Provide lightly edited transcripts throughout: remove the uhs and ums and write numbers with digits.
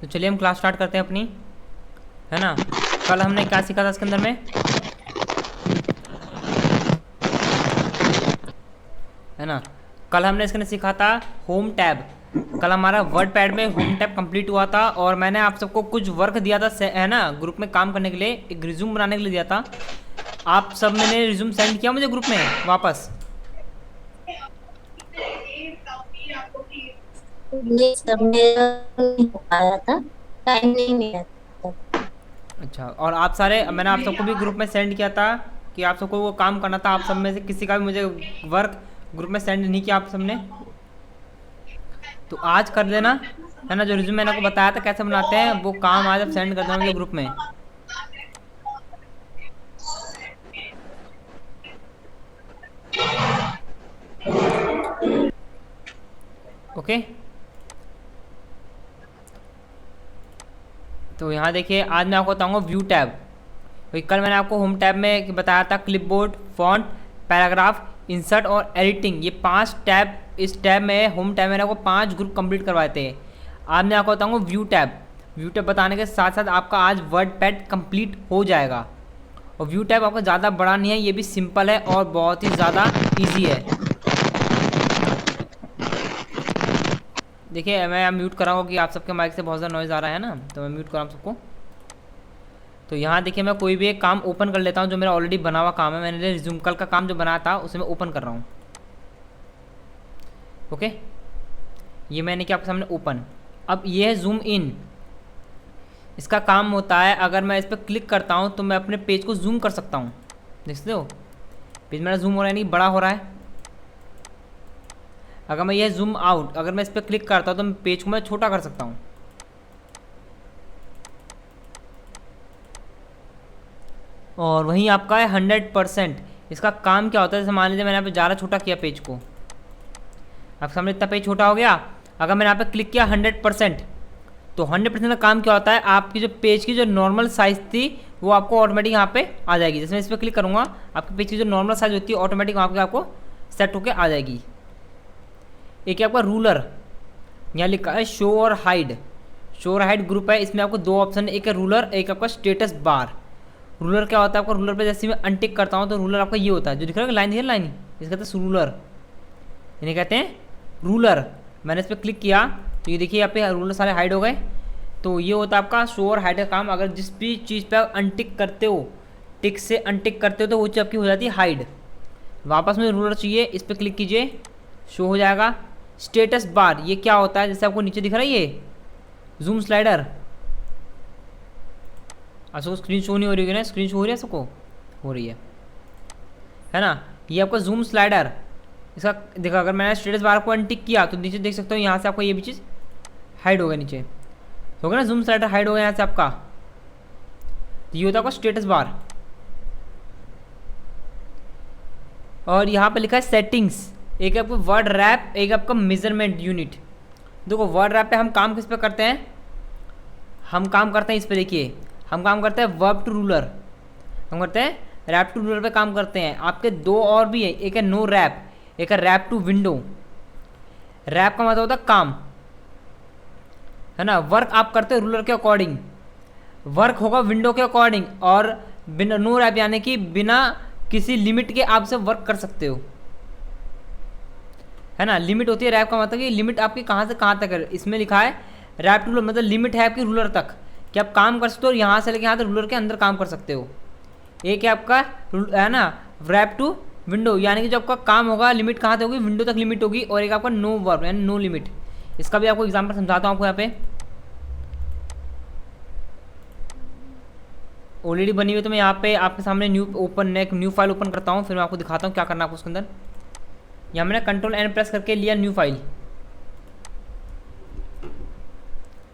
तो चलिए हम क्लास स्टार्ट करते हैं अपनी, है ना। कल हमने क्या सीखा था इसके अंदर में, है ना। कल हमने इसके अंदर सीखा था होम टैब। कल हमारा वर्ड पैड में होम टैब कंप्लीट हुआ था और मैंने आप सबको कुछ वर्क दिया था, है ना, ग्रुप में काम करने के लिए, एक रिज्यूम बनाने के लिए दिया था। आप सब मैंने रिज्यूम सेंड किया मुझे ग्रुप में वापस। नहीं सर, मेरा नहीं हो पाया था, टाइम नहीं मिला था। अच्छा, और आप सारे, मैंने आप सबको भी ग्रुप में सेंड किया था कि आप सबको वो काम करना था। आप सब में से किसी का भी मुझे वर्क ग्रुप में सेंड नहीं किया आप सबने, तो आज कर देना, है ना। जो रिज्यूम मैंने आपको बताया था कैसे बनाते हैं, वो काम आज आप सेंड कर देना मुझे ग्रुप में। ओके। तो यहाँ देखिए, आज मैं आपको बताऊँगा व्यू टैब। वही कल मैंने आपको होम टैब में बताया था क्लिपबोर्ड, फॉन्ट, पैराग्राफ, इंसर्ट और एडिटिंग, ये 5 टैब। इस टैब में, होम टैब में आपको 5 ग्रुप कंप्लीट करवाए थे। आज मैं आपको बताऊँगा व्यू टैब। व्यू टैब बताने के साथ साथ आपका आज वर्ड पैड कंप्लीट हो जाएगा। और व्यू टैब आपका ज़्यादा बड़ा नहीं है, ये भी सिंपल है और बहुत ही ज़्यादा ईजी है। देखिए मैं म्यूट कर रहा हूँ कि आप सबके माइक से बहुत ज़्यादा नॉइज़ आ रहा है ना, तो मैं म्यूट कर रहा हूँ सबको। तो यहाँ देखिए, मैं कोई भी एक काम ओपन कर लेता हूँ जो मेरा ऑलरेडी बना हुआ काम है। मैंने रिज्यूम कल का काम जो बनाया था उसे मैं ओपन कर रहा हूँ। ओके, ये मैंने किया आपके सामने ओपन। अब ये है जूम इन। इसका काम होता है, अगर मैं इस पर क्लिक करता हूँ तो मैं अपने पेज को जूम कर सकता हूँ। देखते हो पेज मेरा जूम हो रहा है, नहीं बड़ा हो रहा है। अगर मैं ये जूम आउट, अगर मैं इस पर क्लिक करता हूँ तो मैं पेज को मैं छोटा कर सकता हूँ। और वहीं आपका है 100%। इसका काम क्या होता है, जैसे मान लीजिए मैंने यहाँ पे ज़्यादा छोटा किया पेज को, आपके सामने इतना पेज छोटा हो गया। अगर मैंने यहाँ पे क्लिक किया 100%, तो 100% का काम क्या होता है, आपकी जो पेज की जो नॉर्मल साइज़ थी वो आपको ऑटोमेटिक यहाँ पे आ जाएगी। जैसे मैं इस पर क्लिक करूँगा, आपके पेज की जो नॉर्मल साइज़ होती है ऑटोमेटिक वहाँ पे आपको सेट होकर आ जाएगी। एक है आपका रूलर, यहाँ लिखा है शो और हाइड। शो और हाइड ग्रुप है, इसमें आपको 2 ऑप्शन है, एक है रूलर, एक आपका स्टेटस बार। रूलर क्या होता है, आपका रूलर पे जैसे मैं अनटिक करता हूँ तो रूलर आपका ये होता है, जो दिख रहा है लाइन, दिख लाइन, इसका कहते हैं रूलर, इन्हें कहते हैं रूलर। मैंने इस पर क्लिक किया तो ये देखिए यहाँ पे रूलर सारे हाइड हो गए। तो ये होता है आपका शो और हाइड का काम। अगर जिस भी चीज़ पे आप अनटिक करते हो, टिक से अनटिक करते हो, तो वो चीज़ आपकी हो जाती है हाइड। वापस में रूलर चाहिए, इस पर क्लिक कीजिए, शो हो जाएगा। स्टेटस बार, ये क्या होता है, जैसे आपको नीचे दिख रहा है ये जूम स्लाइडर। सबको स्क्रीन शो नहीं हो रही है ना, स्क्रीन शो हो रही है सबको, हो रही है ना। ये आपका जूम स्लाइडर, इसका देखो, अगर मैंने स्टेटस बार को अनटिक किया तो नीचे देख सकते हो, यहाँ से आपको ये भी चीज़ हाइड हो गया, नीचे हो गया ना, जूम स्लाइडर हाइड हो गया यहाँ से आपका। तो ये होता है आपका स्टेटस बार। और यहाँ पे लिखा है सेटिंग्स, एक आपको वर्ड रैप, एक आपका मेजरमेंट यूनिट। देखो वर्ड रैप पे हम काम किस पे करते हैं, हम काम करते हैं इस पे, देखिए हम काम करते हैं वर्ब टू रूलर, हम करते हैं रैप टू रूलर पे काम करते हैं। आपके 2 और भी है, एक है नो रैप, एक है रैप टू विंडो। रैप का मतलब होता है काम, है ना। वर्क आप करते हो रूलर के अकॉर्डिंग, वर्क होगा विंडो के अकॉर्डिंग। और बिना नो रैप यानी कि बिना किसी लिमिट के आप से वर्क कर सकते हो, है ना। लिमिट होती है रैप का मतलब कि लिमिट आपकी कहाँ से कहाँ तक है। इसमें लिखा है रैप टू रूलर, मतलब लिमिट है आपकी रूलर तक कि आप काम कर सकते हो, यहाँ से लेके यहाँ तक रूलर के अंदर काम कर सकते हो। एक है आपका, है ना, रैप टू विंडो, यानी कि जो आपका काम होगा लिमिट कहाँ तक होगी, विंडो तक लिमिट होगी। और एक आपका नो वर्क यानी नो लिमिट। इसका भी आपको एग्जाम्पल समझाता हूँ आपको। यहाँ पे ऑलरेडी बनी हुई, तो मैं यहाँ पे आपके सामने एक न्यू फाइल ओपन करता हूँ, फिर मैं आपको दिखाता हूँ क्या करना है आपको उसके अंदर। यहाँ मैंने कंट्रोल एन प्रेस करके लिया न्यू फाइल।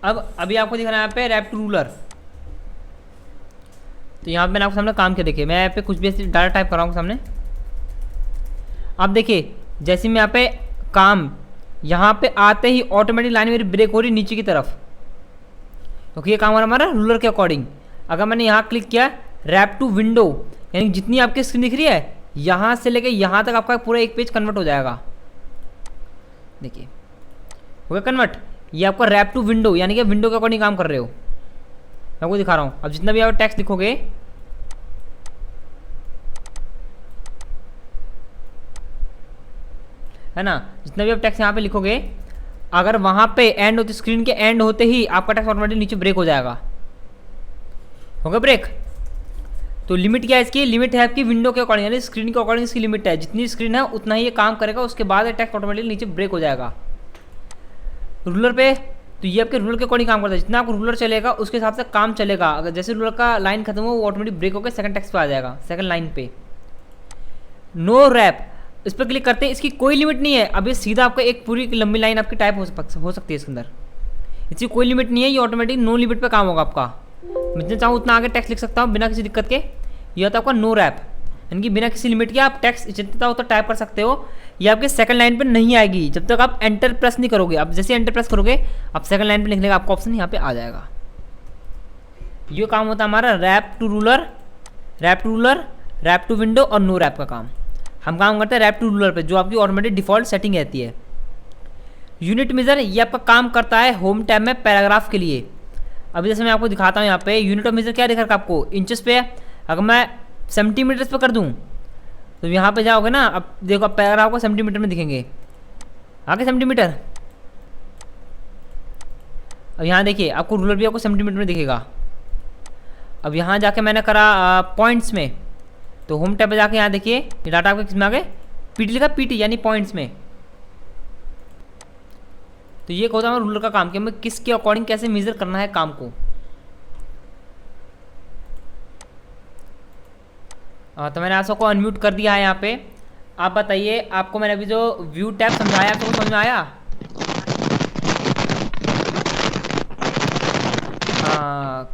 अब अभी आपको दिख रहा है यहाँ पे रैप टू रूलर। तो यहाँ पे मैंने आपके सामने काम किया, देखिए मैं यहाँ पे कुछ भी डाटा टाइप कर रहा हूँ सामने। अब देखिए जैसे मैं यहाँ पे काम, यहाँ पे आते ही ऑटोमेटिक लाइन मेरी ब्रेक हो रही नीचे की तरफ, क्योंकि ये काम हो रहा है हमारा रूलर के अकॉर्डिंग। अगर मैंने यहाँ क्लिक किया रैप टू विंडो, यानी जितनी आपकी स्क्रीन दिख रही है यहाँ से लेके यहाँ तक आपका पूरा एक पेज कन्वर्ट हो जाएगा। देखिए हो गया कन्वर्ट। ये आपका रैप टू विंडो, यानी कि विंडो के अकॉर्डिंग काम कर रहे हो। मैं आपको दिखा रहा हूँ। अब जितना भी आप टेक्स्ट लिखोगे, है ना, जितना भी आप टेक्स्ट यहाँ पे लिखोगे, अगर वहाँ पे एंड होते, स्क्रीन के एंड होते ही आपका टेक्स्ट ऑटोमेटिक नीचे ब्रेक हो जाएगा। होगा ब्रेक। तो लिमिट क्या है इसकी? लिमिट है आपकी विंडो के अकॉर्डिंग, यानी स्क्रीन के अकॉर्डिंग इसकी लिमिट है। जितनी स्क्रीन है उतना ही ये काम करेगा, उसके बाद टेक्स्ट ऑटोमेटिक नीचे ब्रेक हो जाएगा। रूलर पे तो ये आपके रूलर के अकॉर्डिंग काम करता है। जितना आपको रूलर चलेगा उसके हिसाब से काम चलेगा। अगर जैसे रूलर का लाइन खत्म हो, वो ऑटोमेटिक ब्रेक होकर सेकंड टेक्स्ट पे आ जाएगा, सेकंड लाइन पे। नो रैप, इस पर क्लिक करते हैं, इसकी कोई लिमिट नहीं है। अब ये सीधा आपका एक पूरी लंबी लाइन आपकी टाइप हो सकती है इसके अंदर, इसकी कोई लिमिट नहीं है। ये ऑटोमेटिक नो लिमिट पे काम होगा आपका। मैं जितना चाहूँ उतना आगे टेक्स्ट लिख सकता हूँ बिना किसी दिक्कत के। ये होता है आपका नो रैप, यानी कि बिना किसी लिमिट के आप टेक्स्ट जितना उतना टाइप कर सकते हो। ये आपके सेकंड लाइन पे नहीं आएगी जब तक आप एंटर प्रेस नहीं करोगे। अब जैसे एंटर प्रेस करोगे, अब सेकंड लाइन पे लिखने का आपका ऑप्शन यहाँ पे आ जाएगा। ये काम होता है हमारा wrap to ruler, wrap to ruler, wrap to window और नो रैप का काम। हम काम करते हैं रैप टू रूलर पे, जो आपकी ऑटोमेटिक डिफॉल्ट सेटिंग रहती है। यूनिट मेजर, ये आपका काम करता है होम टैब में पैराग्राफ के लिए। अभी जैसे मैं आपको दिखाता हूँ यहाँ पे यूनिट ऑफ मेजर क्या दिखा रखा आपको, इंचेस पे है। अगर मैं सेंटीमीटर्स पे कर दूँ तो यहाँ पे जाओगे ना, अब देखो अब पैराग्राफ को सेंटीमीटर में दिखेंगे, आगे सेंटीमीटर। अब यहाँ देखिए आपको रूलर भी आपको सेंटीमीटर में दिखेगा। अब यहाँ जाके मैंने करा पॉइंट्स में, तो होम टैब पे जाके यहाँ देखिए ये डाटा आपके किसमें आ गए, पीटी लिखा, पीटी यानी पॉइंट्स में। तो ये होता है रूलर का काम कि हमें किसके अकॉर्डिंग कैसे मेजर करना है काम को। तो मैंने आप सबको अनम्यूट कर दिया है यहाँ पे। आप बताइए, आपको मैंने अभी जो व्यू टैब समझाया आपको समझ में आया?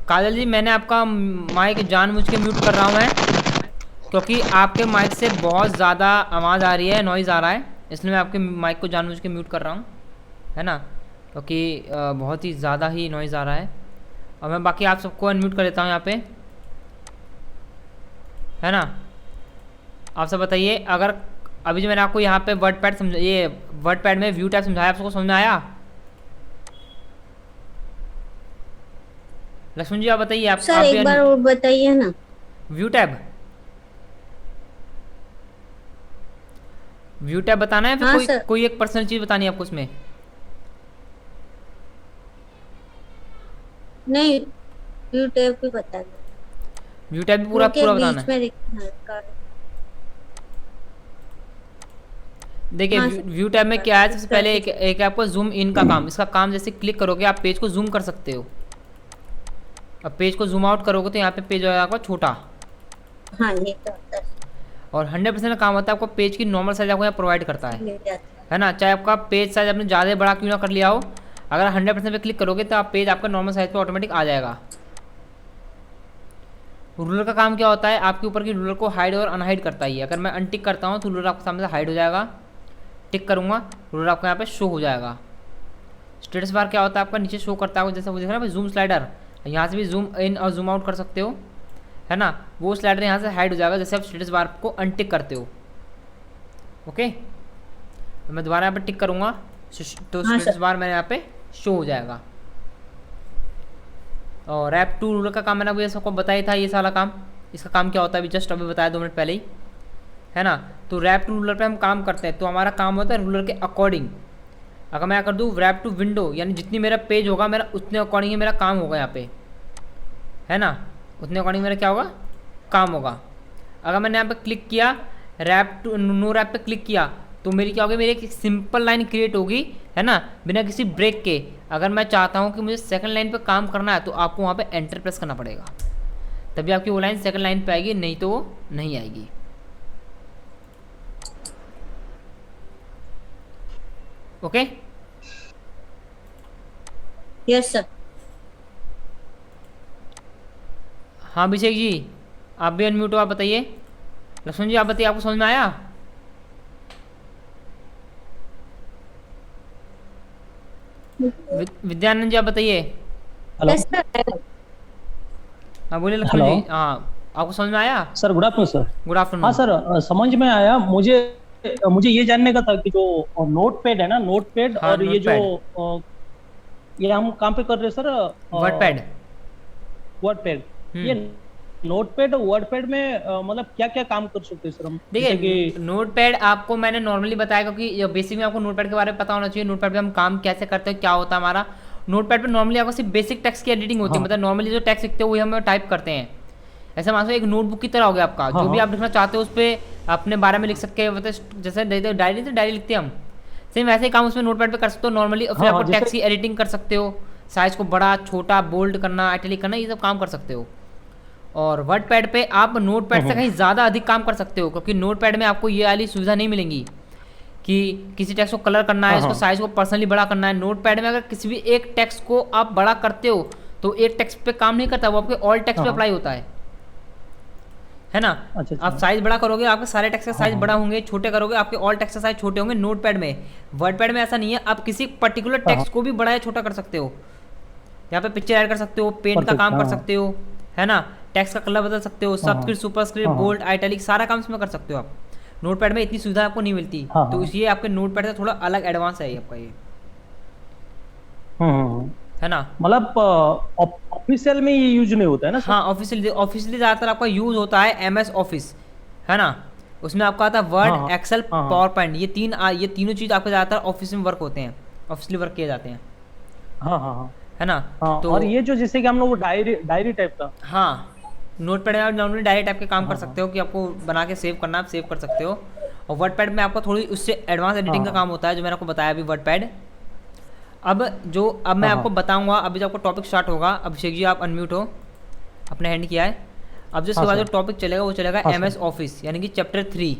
काजल जी, मैंने आपका माइक जानबूझ के म्यूट कर रहा हूँ मैं, क्योंकि आपके माइक से बहुत ज़्यादा आवाज़ आ रही है, नॉइज़ आ रहा है, इसलिए मैं आपके माइक को जानबूझ के म्यूट कर रहा हूँ, है ना, क्योंकि बहुत ही ज़्यादा ही नॉइज़ आ रहा है। और मैं बाकी आप सबको अनम्यूट कर देता हूँ यहाँ पे, है ना। आप सब बताइए, अगर अभी जो मैंने आपको यहाँ पे वर्ड पैड समझा, ये वर्ड पैड में व्यू टैब समझाया, आप सबको समझ में आया? लक्ष्मण जी आप बताइए। आप सर एक बार और बताइए ना। व्यू टैब, व्यू टैब बताना है फिर? हाँ, कोई एक पर्सनल चीज़ बतानी है आपको उसमें? नहीं, व्यू टैब भी बता दो। व्यू टैब भी पूरा बताना है। देखिए व्यू टैब में क्या है, सबसे पहले एक आपको जूम इन का काम। इसका काम जैसे क्लिक करोगे आप पेज को जूम कर सकते हो। अब पेज को जूम आउट करोगे तो यहाँ पे पेज हो जाएगा आपका छोटा। हाँ, ये तो होता है। और 100% काम होता है आपको पेज की नॉर्मल साइज आपको यहाँ प्रोवाइड करता है ना। चाहे आपका पेज साइज आपने ज़्यादा बड़ा क्यों ना कर लिया हो, अगर 100% पे क्लिक करोगे तो आप पेज आपका नॉर्मल साइज पे ऑटोमेटिक आ जाएगा। रूलर का काम क्या होता है, आपके ऊपर की रूलर को हाइड और अनहाइड करता ही है। अगर मैं अनटिक करता हूँ तो रूलर आपके सामने से हाइड हो जाएगा, टिक करूँगा रूलर आपको यहाँ पे शो हो जाएगा। स्टेटस बार क्या होता है आपका, नीचे शो करता है, जैसे वो देख रहे हैं जूम स्लाइडर, यहाँ से भी जूम इन और जूम आउट कर सकते हो, है ना। वो स्लाइडर यहाँ से हाइड हो जाएगा जैसे आप स्टेटस बार को अनटिक करते हो। ओके, तो मैं दोबारा यहाँ पे टिक करूँगा तो स्टेटस बार मेरे यहाँ पे शो हो जाएगा। और रैप टू रूलर का काम मैंने अभी सबको बताया था, ये सारा काम। इसका काम क्या होता है अभी जस्ट अभी बताया 2 मिनट पहले ही, है ना। तो रैप टू रूलर पे हम काम करते हैं, तो हमारा काम होता है रूलर के अकॉर्डिंग। अगर मैं कर दूँ रैप टू विंडो, यानी जितनी मेरा पेज होगा मेरा उतने अकॉर्डिंग ही मेरा काम होगा यहाँ पे, है ना, उतने अकॉर्डिंग मेरा क्या होगा, काम होगा। अगर मैंने यहाँ पे क्लिक किया रैप टू नो रैप पे क्लिक किया तो मेरी क्या होगी, मेरी एक सिंपल लाइन क्रिएट होगी, है ना, बिना किसी ब्रेक के। अगर मैं चाहता हूँ कि मुझे सेकंड लाइन पे काम करना है तो आपको वहाँ पे एंटर प्रेस करना पड़ेगा, तभी आपकी वो लाइन सेकंड लाइन पे आएगी, नहीं तो वो नहीं आएगी। Okay, yes sir. हाँ अभिषेक जी आप भी अनम्यूट हो, आप बताइए। लक्ष्मण जी आप बताइए, आपको समझ में आया? विद्यानंद जी आप बताइए। हाँ बोलिए लक्ष्मण जी। हाँ आपको समझ में आया? Sir good afternoon sir. Good afternoon. हाँ सर समझ में आया। मुझे ये जानने का था कि जो नोट पैड है ना, नोट पैड, हाँ, और ये जो ये हम कहाँ पे कर रहे हैं सर? वर्डपैड। वर्डपैड। ये नोटपैड वर्डपैड में मतलब क्या क्या काम कर सकते हैं सर हम? जैसे देखिए कि नोटपैड आपको मैंने नॉर्मली बताया, क्योंकि बेसिक में आपको नोटपैड के बारे में पता होना चाहिए, नोटपैड पे हम काम कैसे करते हैं, क्या होता है हमारा। नोटपैड पे नॉर्मली आपको सिर्फ बेसिक टेक्स्ट की एडिटिंग होती है, हाँ मतलब नॉर्मली जो टेक्स्ट लिखते हो वही हम टाइप करते हैं। ऐसे मान लो एक नोटबुक की तरह हो गया आपका, हाँ जो भी हाँ आप लिखना चाहते हो उस पर अपने बारे में लिख सकते हैं, मतलब जैसे डायरी से डायरी लिखते हैं हम, सेम वैसे ही काम उसमें नोटपैड पे कर सकते हो नॉर्मली। और फिर हाँ आपको हाँ टेक्स्ट जैसे की एडिटिंग कर सकते हो, साइज को बड़ा छोटा बोल्ड करना, आइटैलिक करना, ये सब काम कर सकते हो। और वर्डपैड पे आप नोटपैड से कहीं ज़्यादा अधिक काम कर सकते हो, क्योंकि नोटपैड में आपको ये वाली सुविधा नहीं मिलेंगी कि किसी टेक्स्ट को कलर करना है, हाँ इसको हाँ साइज को पर्सनली बड़ा करना है। नोटपैड में अगर किसी भी एक टेक्स्ट को आप बड़ा करते हो तो एक टेक्स्ट पे काम नहीं करता, वो आपके ऑल टेक्स्ट हाँ पे हाँ अप्लाई होता है ना। अच्छा आप अच्छा साइज बड़ा करोगे आपके सारे टेक्स्ट का हाँ साइज हाँ बड़ा होंगे, छोटे करोगे आपके ऑल टेक्स्ट का साइज छोटे होंगे नोटपैड में। वर्डपैड में ऐसा नहीं है, आप किसी पर्टिकुलर हाँ हाँ टेक्स्ट को भी बड़ा या छोटा कर सकते हो। यहाँ पे पिक्चर ऐड कर सकते हो, पेंट का परफेक्ट काम हाँ कर सकते हो, है ना, टेक्स्ट का कलर बदल सकते हो, हाँ हाँ सबस्क्रिप्ट सुपरस्क्रिप्ट हाँ बोल्ड आइटैलिक सारा काम इसमें कर सकते हो आप। नोटपैड में इतनी सुविधा आपको नहीं मिलती, हाँ तो हाँ इसलिए आपके नोटपैड से थोड़ा अलग एडवांस है ये आपका ये, हम्म। है ना। मतलब ऑफिशियल में ये यूज नहीं होता है ना सर? हाँ ऑफिशियली ज़्यादातर आपका यूज़ होता है एमएस ऑफिस, है ना। उसमें आपका आता है हाँ वर्ड हाँ एक्सेल हाँ हाँ पावर पॉइंट, ये तीनों चीज़ आपके ज़्यादातर ऑफिस में वर्क होते हैं, ऑफिशियली वर्क किए जाते हैं, हाँ हाँ हाँ है ना। हाँ। तो और ये जो जैसे कि हम लोग डायरी डायरी टाइप का। हाँ नोटपैड में आप नॉर्मली डायरेक्ट टाइप के काम कर हाँ हाँ सकते हो कि आपको बना के सेव करना है, आप सेव कर सकते हो। और वर्डपैड में आपको थोड़ी उससे एडवांस हाँ एडिटिंग का हाँ काम होता है, जो मैंने आपको बताया अभी वर्डपैड। अब मैं हाँ आपको हाँ बताऊंगा, अभी जो आपको टॉपिक स्टार्ट होगा, अभिषेक जी आप अनम्यूट हो, अपने हैंड किया है। अब जो इसके हाँ बाद जो सर टॉपिक चलेगा वो चलेगा हाँ एम सर एस ऑफिस, यानी कि चैप्टर 3।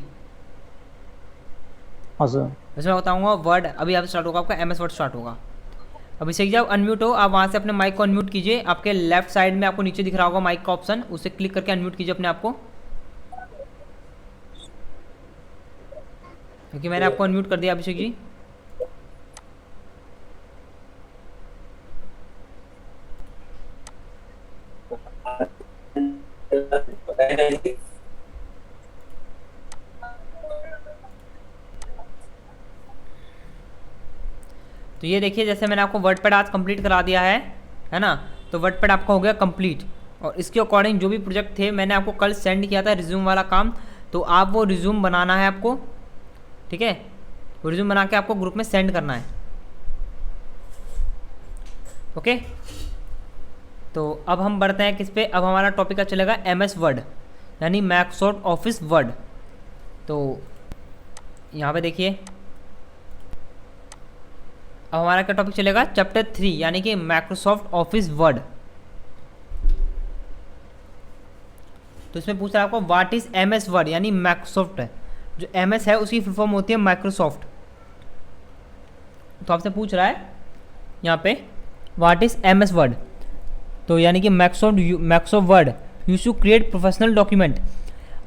हाँ सर इसमें मैं बताऊंगा वर्ड, अभी आप स्टार्ट होगा आपका एम एस वर्ड स्टार्ट होगा। अभिषेक जी आप अनम्यूट हो, आप वहाँ से अपने माइक को अनम्यूट कीजिए, आपके लेफ्ट साइड में आपको नीचे दिख रहा होगा माइक का ऑप्शन, उसे क्लिक करके अनम्यूट कीजिए अपने आप को, क्योंकि मैंने आपको अनम्यूट कर दिया अभिषेक जी। तो ये देखिए जैसे मैंने आपको वर्डपैड आज कंप्लीट करा दिया है ना। तो वर्डपैड आपका हो गया कंप्लीट, और इसके अकॉर्डिंग जो भी प्रोजेक्ट थे मैंने आपको कल सेंड किया था रिज्यूम वाला काम, तो आप वो रिज्यूम बनाना है आपको, ठीक है। वो रिज्यूम बना के आपको ग्रुप में सेंड करना है, ओके। तो अब हम बढ़ते हैं किस पे, अब हमारा टॉपिक का चलेगा एमएस वर्ड, यानी माइक्रोसॉफ्ट ऑफिस वर्ड। तो यहाँ पे देखिए अब हमारा क्या टॉपिक चलेगा, चैप्टर 3 यानी कि माइक्रोसॉफ्ट ऑफिस वर्ड। तो इसमें पूछ रहा है आपको व्हाट इज एमएस वर्ड, यानी माइक्रोसॉफ्ट है, जो एमएस है उसकी फुल फॉर्म होती है माइक्रोसॉफ्ट। तो आपसे पूछ रहा है यहाँ पे व्हाट इज एमएस वर्ड, तो यानी कि Microsoft Word use to create professional document.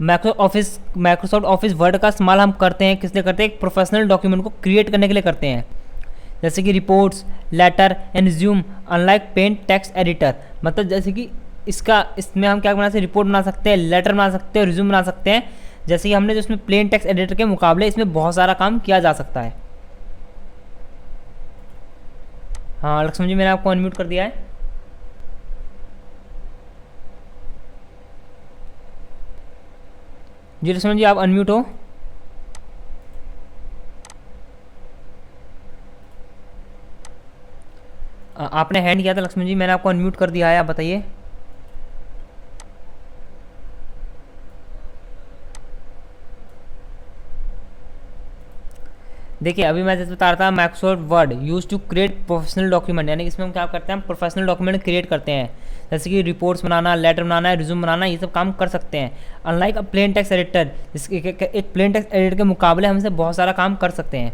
Microsoft Office Word का इस्तेमाल हम करते हैं, किस लिए करते हैं, एक प्रोफेशनल डॉक्यूमेंट को क्रिएट करने के लिए करते हैं, जैसे कि reports, letter and resume, unlike Paint text editor. मतलब जैसे कि इसमें हम क्या बना सकते हैं, रिपोर्ट बना सकते हैं, लेटर बना सकते हैं, रिज्यूम बना सकते हैं। जैसे कि हमने जो इसमें प्लेन टेक्स्ट एडिटर के मुकाबले इसमें बहुत सारा काम किया जा सकता है। हाँ लक्ष्मण जी मैंने आपको अनम्यूट कर दिया है। जी लक्ष्मण जी आप अनम्यूट हो। आपने हैंड किया था लक्ष्मण जी, मैंने आपको अनम्यूट कर दिया है, आप बताइए। देखिए अभी मैं जैसे बता रहा था Microsoft Word use to create professional document, यानी इसमें हम क्या करते हैं, हम प्रोफेशनल डॉक्यूमेंट क्रिएट करते हैं, जैसे कि रिपोर्ट्स बनाना, लेटर बनाना, रिज्यूम बनाना, ये सब काम कर सकते हैं। Unlike a plain text editor, एक प्लेन टेक्स्ट एडिटर के मुकाबले हम इसे बहुत सारा काम कर सकते हैं।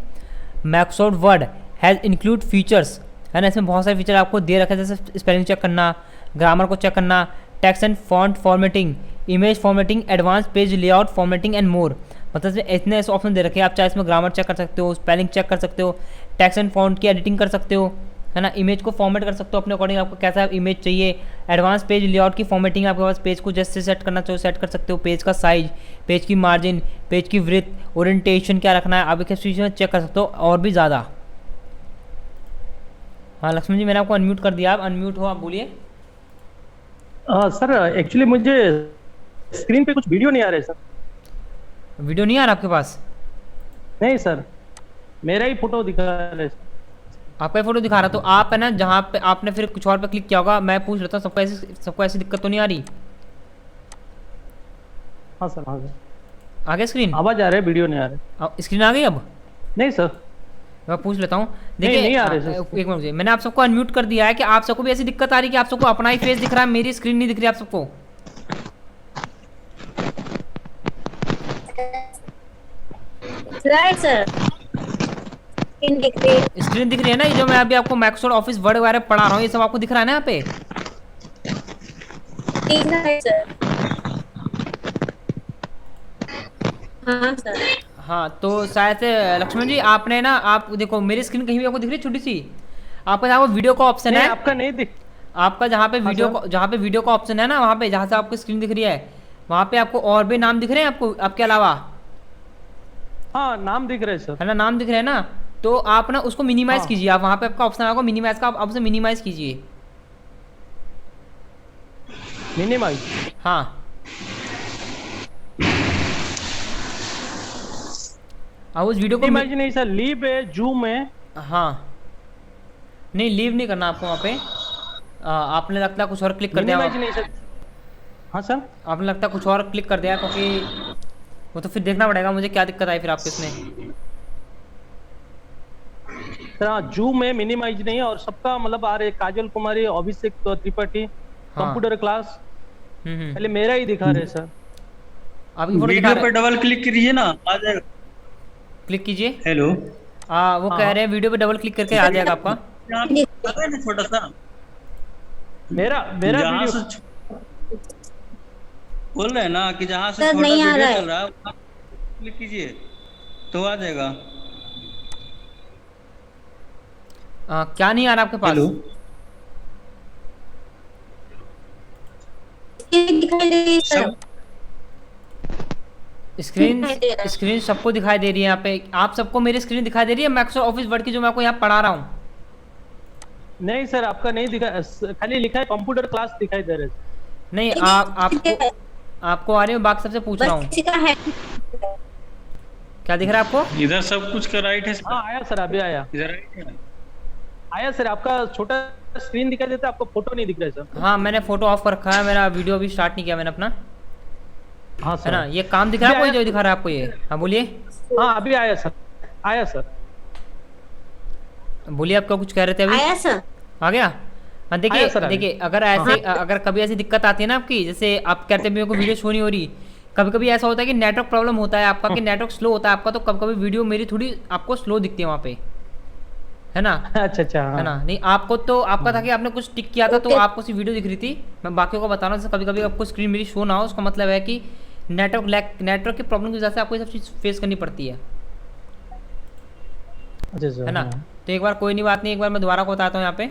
Microsoft word has include features, है ना, इसमें बहुत सारे फीचर आपको दे रखे हैं, जैसे स्पेलिंग चेक करना, ग्रामर को चेक करना, text and font formatting, image formatting, advance page layout formatting and more. मतलब इतने ऐसे ऑप्शन दे रखे हैं, आप चाहे इसमें ग्रामर चेक कर सकते हो, स्पेलिंग चेक कर सकते हो, टेक्स्ट एंड फॉन्ट की एडिटिंग कर सकते हो, है ना, इमेज को फॉर्मेट कर सकते हो अपने अकॉर्डिंग, आपको कैसा इमेज चाहिए, एडवांस पेज लेआउट की फॉर्मेटिंग, आपके पास पेज को जैसे सेट करना चाहिए सेट कर सकते हो, पेज का साइज, पेज की मार्जिन, पेज की विड्थ, ओरिएंटेशन क्या रखना है, आप एक चीज़ में चेक कर सकते हो और भी ज़्यादा, हाँ लक्ष्मण जी, मैंने आपको अनम्यूट कर दिया, आप अनम्यूट हो, आप बोलिए। सर एक्चुअली मुझे स्क्रीन पे कुछ वीडियो नहीं आ रहे सर। वीडियो नहीं आ रहा आपके पास? नहीं सर, मेरा ही फोटो दिखा रहे सर। आपका फोटो दिखा रहा, तो आप है ना जहाँ पे आपने फिर कुछ और पे क्लिक किया होगा, मैं पूछ लेता हूँ सबको ऐसी दिक्कत तो नहीं आ रही? हाँ सर, हाँ सर, आ गया स्क्रीन? आवाज आ रहा है, वीडियो नहीं आ रहा है। स्क्रीन आ गई अब? नहीं सर, मैं पूछ लेता हूँ। नहीं, देखिए नहीं आ रहे सर। एक मिनट मुझे, मैंने आप सबको अनम्यूट कर दिया है कि आप सबको भी ऐसी दिक्कत आ रही है कि आप सबको अपना ही फेस दिख रहा है, मेरी स्क्रीन नहीं दिख रही आप सबको? राइट सर, स्क्रीन दिख रही है। स्क्रीन दिख रही है ना? ये जो मैं अभी आपको माइक्रोसॉफ्ट ऑफिस वर्ड वगैरह पढ़ा रहा हूँ, ये सब आपको दिख रहा है ना यहाँ पे? दिख रहा है सर। हाँ सर। हाँ तो शायद से लक्ष्मण जी आपने ना, आप देखो मेरी स्क्रीन कहीं भी आपको दिख रही है छोटी सी? आपका जहाँ वो वीडियो का ऑप्शन नहीं, है, आपका नहीं दिख। आपका जहाँ पे वीडियो सर। को, जहाँ पे वीडियो का ऑप्शन है ना, वहाँ पे जहाँ से आपको स्क्रीन दिख रही है, वहाँ पे आपको और भी नाम दिख रहे हैं आपको आपके अलावा? हाँ, नाम दिख रहे सर। है ना, नाम दिख रहे हैं ना? तो आप ना उसको मिनिमाइज हाँ। कीजिए, आप वहाँ पे आपका ऑप्शन आएगा मिनिमाइज का, आप उसे मिनिमाइज कीजिए। मिनिमाइज। हाँ अब उस वीडियो को मिनिमाइज नहीं सर, लीव है, जूम है। हाँ नहीं, लीव नहीं करना आपको वहाँ पे। आपने लगता है कुछ और क्लिक कर दिया, मिनिमाइज नहीं सर। हाँ सर। आपने लगता है कुछ और क्लिक कर दिया, क्योंकि वो तो फिर देखना पड़ेगा मुझे क्या दिक्कत आई फिर आपके इसमें। सर हाँ, जूम है, मिनिमाइज नहीं है, और सबका मतलब आ रहे काजल कुमारी, अभिषेक त्रिपाठी, हाँ। Computer class. हम्म। पहले मेरा ही दिखा रहे सर। आपकी फोटो दिखा वीडियो रहे पे डबल क्लिक कीजिए ना, आ जाएगा। क्लिक कीजिए। हेलो, वो कह रहे हैं वीडियो पे डबल क्लिक करके आ जाएगा आपका। यहाँ पे आता है ना छोटा सा, मेरा मेरा जहाँ वीडियो। से बोल रहे हैं ना कि जहाँ से सर, छोटा नहीं आ वीडियो रहा है। चल रहा है वहाँ क्लिक कीजिए तो आ जाएगा। क्या नहीं आ रहा आपके पास? हेलो, स्क्रीन दिखाई दे रही है सर। सब स्क्रीन दिखाई दे रहा है। स्क्रीन सबको दिखाई दे रही है यहाँ पे? आप सबको मेरी स्क्रीन दिखाई दे रही है माइक्रोसॉफ्ट ऑफिस वर्ड की जो मैं आपको यहाँ पढ़ा रहा हूँ? नहीं सर, आपका नहीं दिखा, खाली लिखा है कंप्यूटर क्लास दिखाई दे रहे सर। नहीं, आपको आ रही है, बाकी सबसे पूछ रहा हूँ बस किसी का है। क्या दिख रहा है आपको? इधर सब कुछ का राइट है, हाँ आया सर, अभी आया। इधर राइट है। आया सर, आपका छोटा स्क्रीन दिखाई देता है, आपको फोटो नहीं दिख रहा है सर। हाँ मैंने फोटो ऑफ कर रखा है, मेरा वीडियो अभी स्टार्ट नहीं किया मैंने अपना, हाँ है सर। ना? ये काम दिख रहा है कोई जो दिखा रहा है आपको ये? हाँ बोलिए। हाँ अभी आया सर, आया सर। बोलिए, आप क्या कुछ कह रहे थे अभी? आया सर। आ गया? हाँ देखिए आया सर, देखिए, अगर ऐसे अगर कभी ऐसी दिक्कत आती है ना आपकी, जैसे आप कहते हैं मेरे को वीडियो शो नहीं हो रही, कभी कभी ऐसा होता है कि नेटवर्क प्रॉब्लम होता है आपका, कि नेटवर्क स्लो होता है आपका, तो कभी कभी वीडियो मेरी थोड़ी आपको स्लो दिखती है वहाँ पे, है ना? अच्छा अच्छा, है हाँ। ना? नहीं आपको तो आपका था कि आपने कुछ टिक किया था तो आपको सिर्फ वीडियो दिख रही थी। मैं बाकियों को बता रहा हूँ, जैसे कभी कभी आपको स्क्रीन मेरी शो ना हो, उसका मतलब है कि नेटवर्क की प्रॉब्लम की वजह से आपको ये सब चीज़ फेस करनी पड़ती है, अच्छा सर, है ना? हाँ। तो एक बार कोई नहीं, बात नहीं, एक बार मैं दोबारा को बताता हूँ यहाँ पे।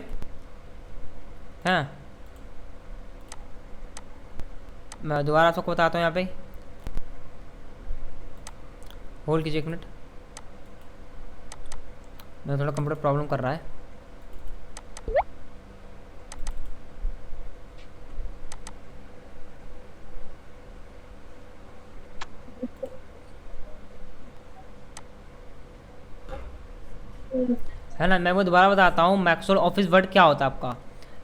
हाँ मैं दोबारा आपको बताता हूँ यहाँ पे, होल्ड कीजिए एक मिनट, मैं थोड़ा कंप्यूटर प्रॉब्लम कर रहा है। है ना? मैं वो दोबारा बताता हूँ, माइक्रोसॉफ्ट ऑफिस वर्ड क्या होता है आपका,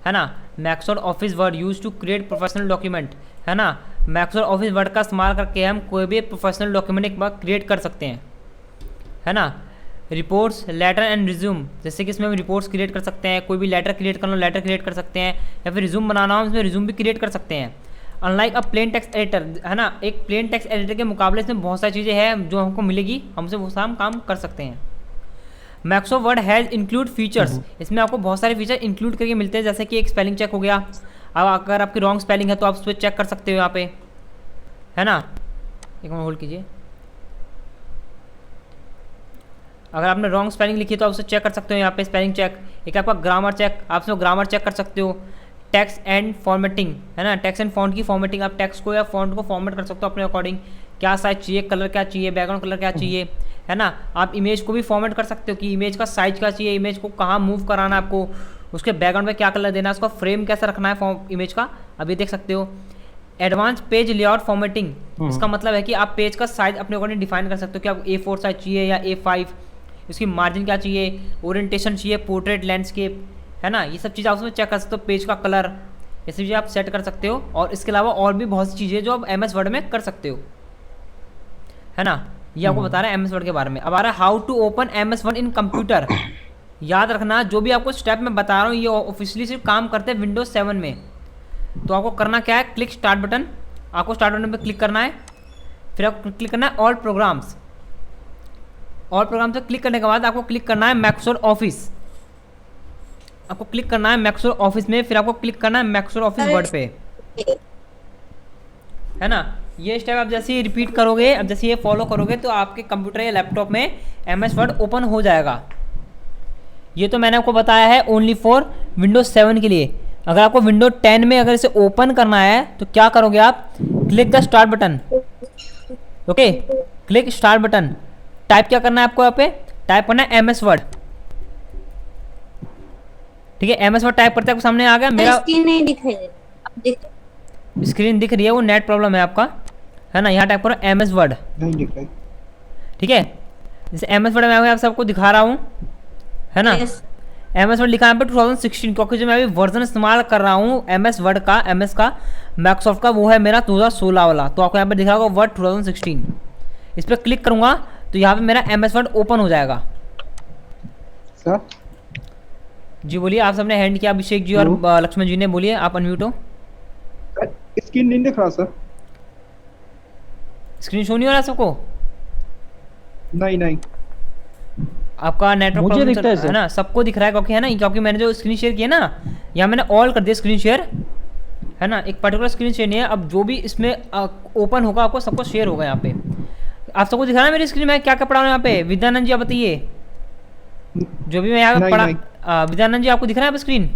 है ना? Microsoft Office Word use to create professional document, है ना? माइक्रोसॉफ्ट ऑफिस वर्ड का इस्तेमाल करके हम कोई भी प्रोफेशनल डॉक्यूमेंट एक बार क्रिएट कर सकते हैं, है ना? रिपोर्ट्स, लेटर एंड रिज्यूम, जैसे कि इसमें हम रिपोर्ट्स क्रिएट कर सकते हैं, कोई भी लेटर क्रिएट करना हो लेटर क्रिएट कर सकते हैं, या फिर रिज्यूम बनाना हो इसमें रिज्यूम भी क्रिएट कर सकते हैं। Unlike a plain text editor, है ना? एक प्लेन टेक्स्ट एडिटर के मुकाबले इसमें बहुत सारी चीज़ें हैं जो हमको मिलेगी, हमसे वो हम काम कर सकते हैं। Microsoft word has include features, इसमें आपको बहुत सारे फीचर इंक्लूड करके मिलते हैं, जैसे कि एक स्पेलिंग चेक हो गया, अब अगर आपकी रॉन्ग स्पेलिंग है तो आप उस पर चेक कर सकते हो यहाँ पे, है ना? एक मिनट होल्ड कीजिए। अगर आपने रॉन्ग स्पेलिंग लिखी तो आप उसे चेक कर सकते हो यहाँ पे, स्पेलिंग चेक। एक आपका ग्रामर चेक, आप उसमें ग्रामर चेक कर सकते हो। टेक्स्ट एंड फॉर्मेटिंग, है ना? टेक्स्ट एंड फॉन्ट की फॉर्मेटिंग, आप टेक्स्ट को या फॉन्ट को फॉर्मेट कर सकते हो अपने अकॉर्डिंग, क्या साइज चाहिए, कलर क्या चाहिए, बैकग्राउंड कलर क्या चाहिए, है ना? आप इमेज को भी फॉर्मेट कर सकते हो कि इमेज का साइज क्या चाहिए, इमेज को कहाँ मूव कराना है आपको, उसके बैकग्राउंड पे क्या कलर देना है, उसका फ्रेम कैसा रखना है फॉर्म इमेज का, अब ये देख सकते हो। एडवांस पेज लेआउट फॉर्मेटिंग, इसका मतलब है कि आप पेज का साइज अपने अकॉर्डिंग डिफाइन कर सकते हो कि आप A4 साइज चाहिए या A5, इसकी मार्जिन क्या चाहिए, ओरिएंटेशन चाहिए, पोर्ट्रेट, लैंडस्केप, है ना, ये सब चीज़ आप उसमें चेक कर सकते हो। पेज का कलर, ये सब चीज़ें आप सेट कर सकते हो। और इसके अलावा और भी बहुत सी चीज़ें जो आप MS वर्ड में कर सकते हो, है ना। ये आपको बता रहा है MS वर्ड के बारे में। अब आ रहा है how to open MS Word in computer. याद रखना जो भी आपको स्टेप मैं बता रहा हूँ ये ऑफिशियली सिर्फ काम करते हैं विंडोज 7 में। तो आपको करना क्या है, क्लिक स्टार्ट बटन, आपको स्टार्ट बटन पे क्लिक करना है, फिर आपको क्लिक करना है ऑल प्रोग्राम्स। ऑल प्रोग्राम से क्लिक करने के बाद आपको क्लिक करना है माइक्रोसॉफ्ट ऑफिस, आपको क्लिक करना है माइक्रोसॉफ्ट ऑफिस में, फिर आपको क्लिक करना है माइक्रोसॉफ्ट ऑफिस वर्ड पे, है ना। ये स्टेप आप जैसे ही रिपीट करोगे, अब जैसे ये फॉलो करोगे तो आपके कंप्यूटर या लैपटॉप में MS वर्ड ओपन हो जाएगा। ये तो मैंने आपको बताया है ओनली फॉर विंडोज 7 के लिए। अगर आपको विंडोज 10 में अगर इसे ओपन करना है तो क्या करोगे आप, click the start button, okay, click start button, type क्या करना है आपको, यहाँ पे टाइप करना है MS वर्ड, ठीक है। MS वर्ड टाइप करते आपको सामने आ गया, मेरा स्क्रीन नहीं दिखाई दे रहा, अब दिख स्क्रीन दिख रही है, वो नेट प्रॉब्लम है आपका, है ना। यहाँ टाइप करो MS वर्ड, नहीं दिख रहा है। ठीक है। जैसे MS वर्ड मैं आप सबको दिखा रहा हूँ, है ना। Yes. MS वर्ड लिखा है यहाँ पे 2016, क्योंकि जो मैं अभी वर्जन इस्तेमाल कर रहा हूँ MS वर्ड का, MS का, माइक्रोसॉफ्ट का, वो है मेरा 2016 वाला। तो आपको यहाँ पे दिख रहा होगा वर्ड 2016, इस पर क्लिक करूँगा तो यहाँ पे मेरा MS वर्ड ओपन हो जाएगा। सर जी बोलिए, आप सबने हैंड किया, अभिषेक जी और लक्ष्मण जी ने, बोलिए, आप अनम्यूट हो। स्क्रीन नहीं दिख रहा सर। स्क्रीन शो नहीं हो रहा सबको? नहीं नहीं आपका नेटवर्क मुझे प्रॉब्लम दिखता है है सर। ना, सबको दिख रहा है, क्योंकि है ना, क्योंकि मैंने जो स्क्रीन शेयर किया ना, यहाँ मैंने ऑल कर दिया स्क्रीन शेयर, है ना। एक पर्टिकुलर स्क्रीन शेयर नहीं है, अब जो भी इसमें ओपन होगा आपको सबको शेयर होगा। यहाँ पे आप सबको दिख रहा है मेरी स्क्रीन में क्या क्या पढ़ा हूँ यहाँ पे, विद्यानंद जी आप बताइए, जो भी मैं यहाँ पे नहीं, पढ़ा, विद्यानंद जी आपको दिख रहा है यहाँ पे स्क्रीन,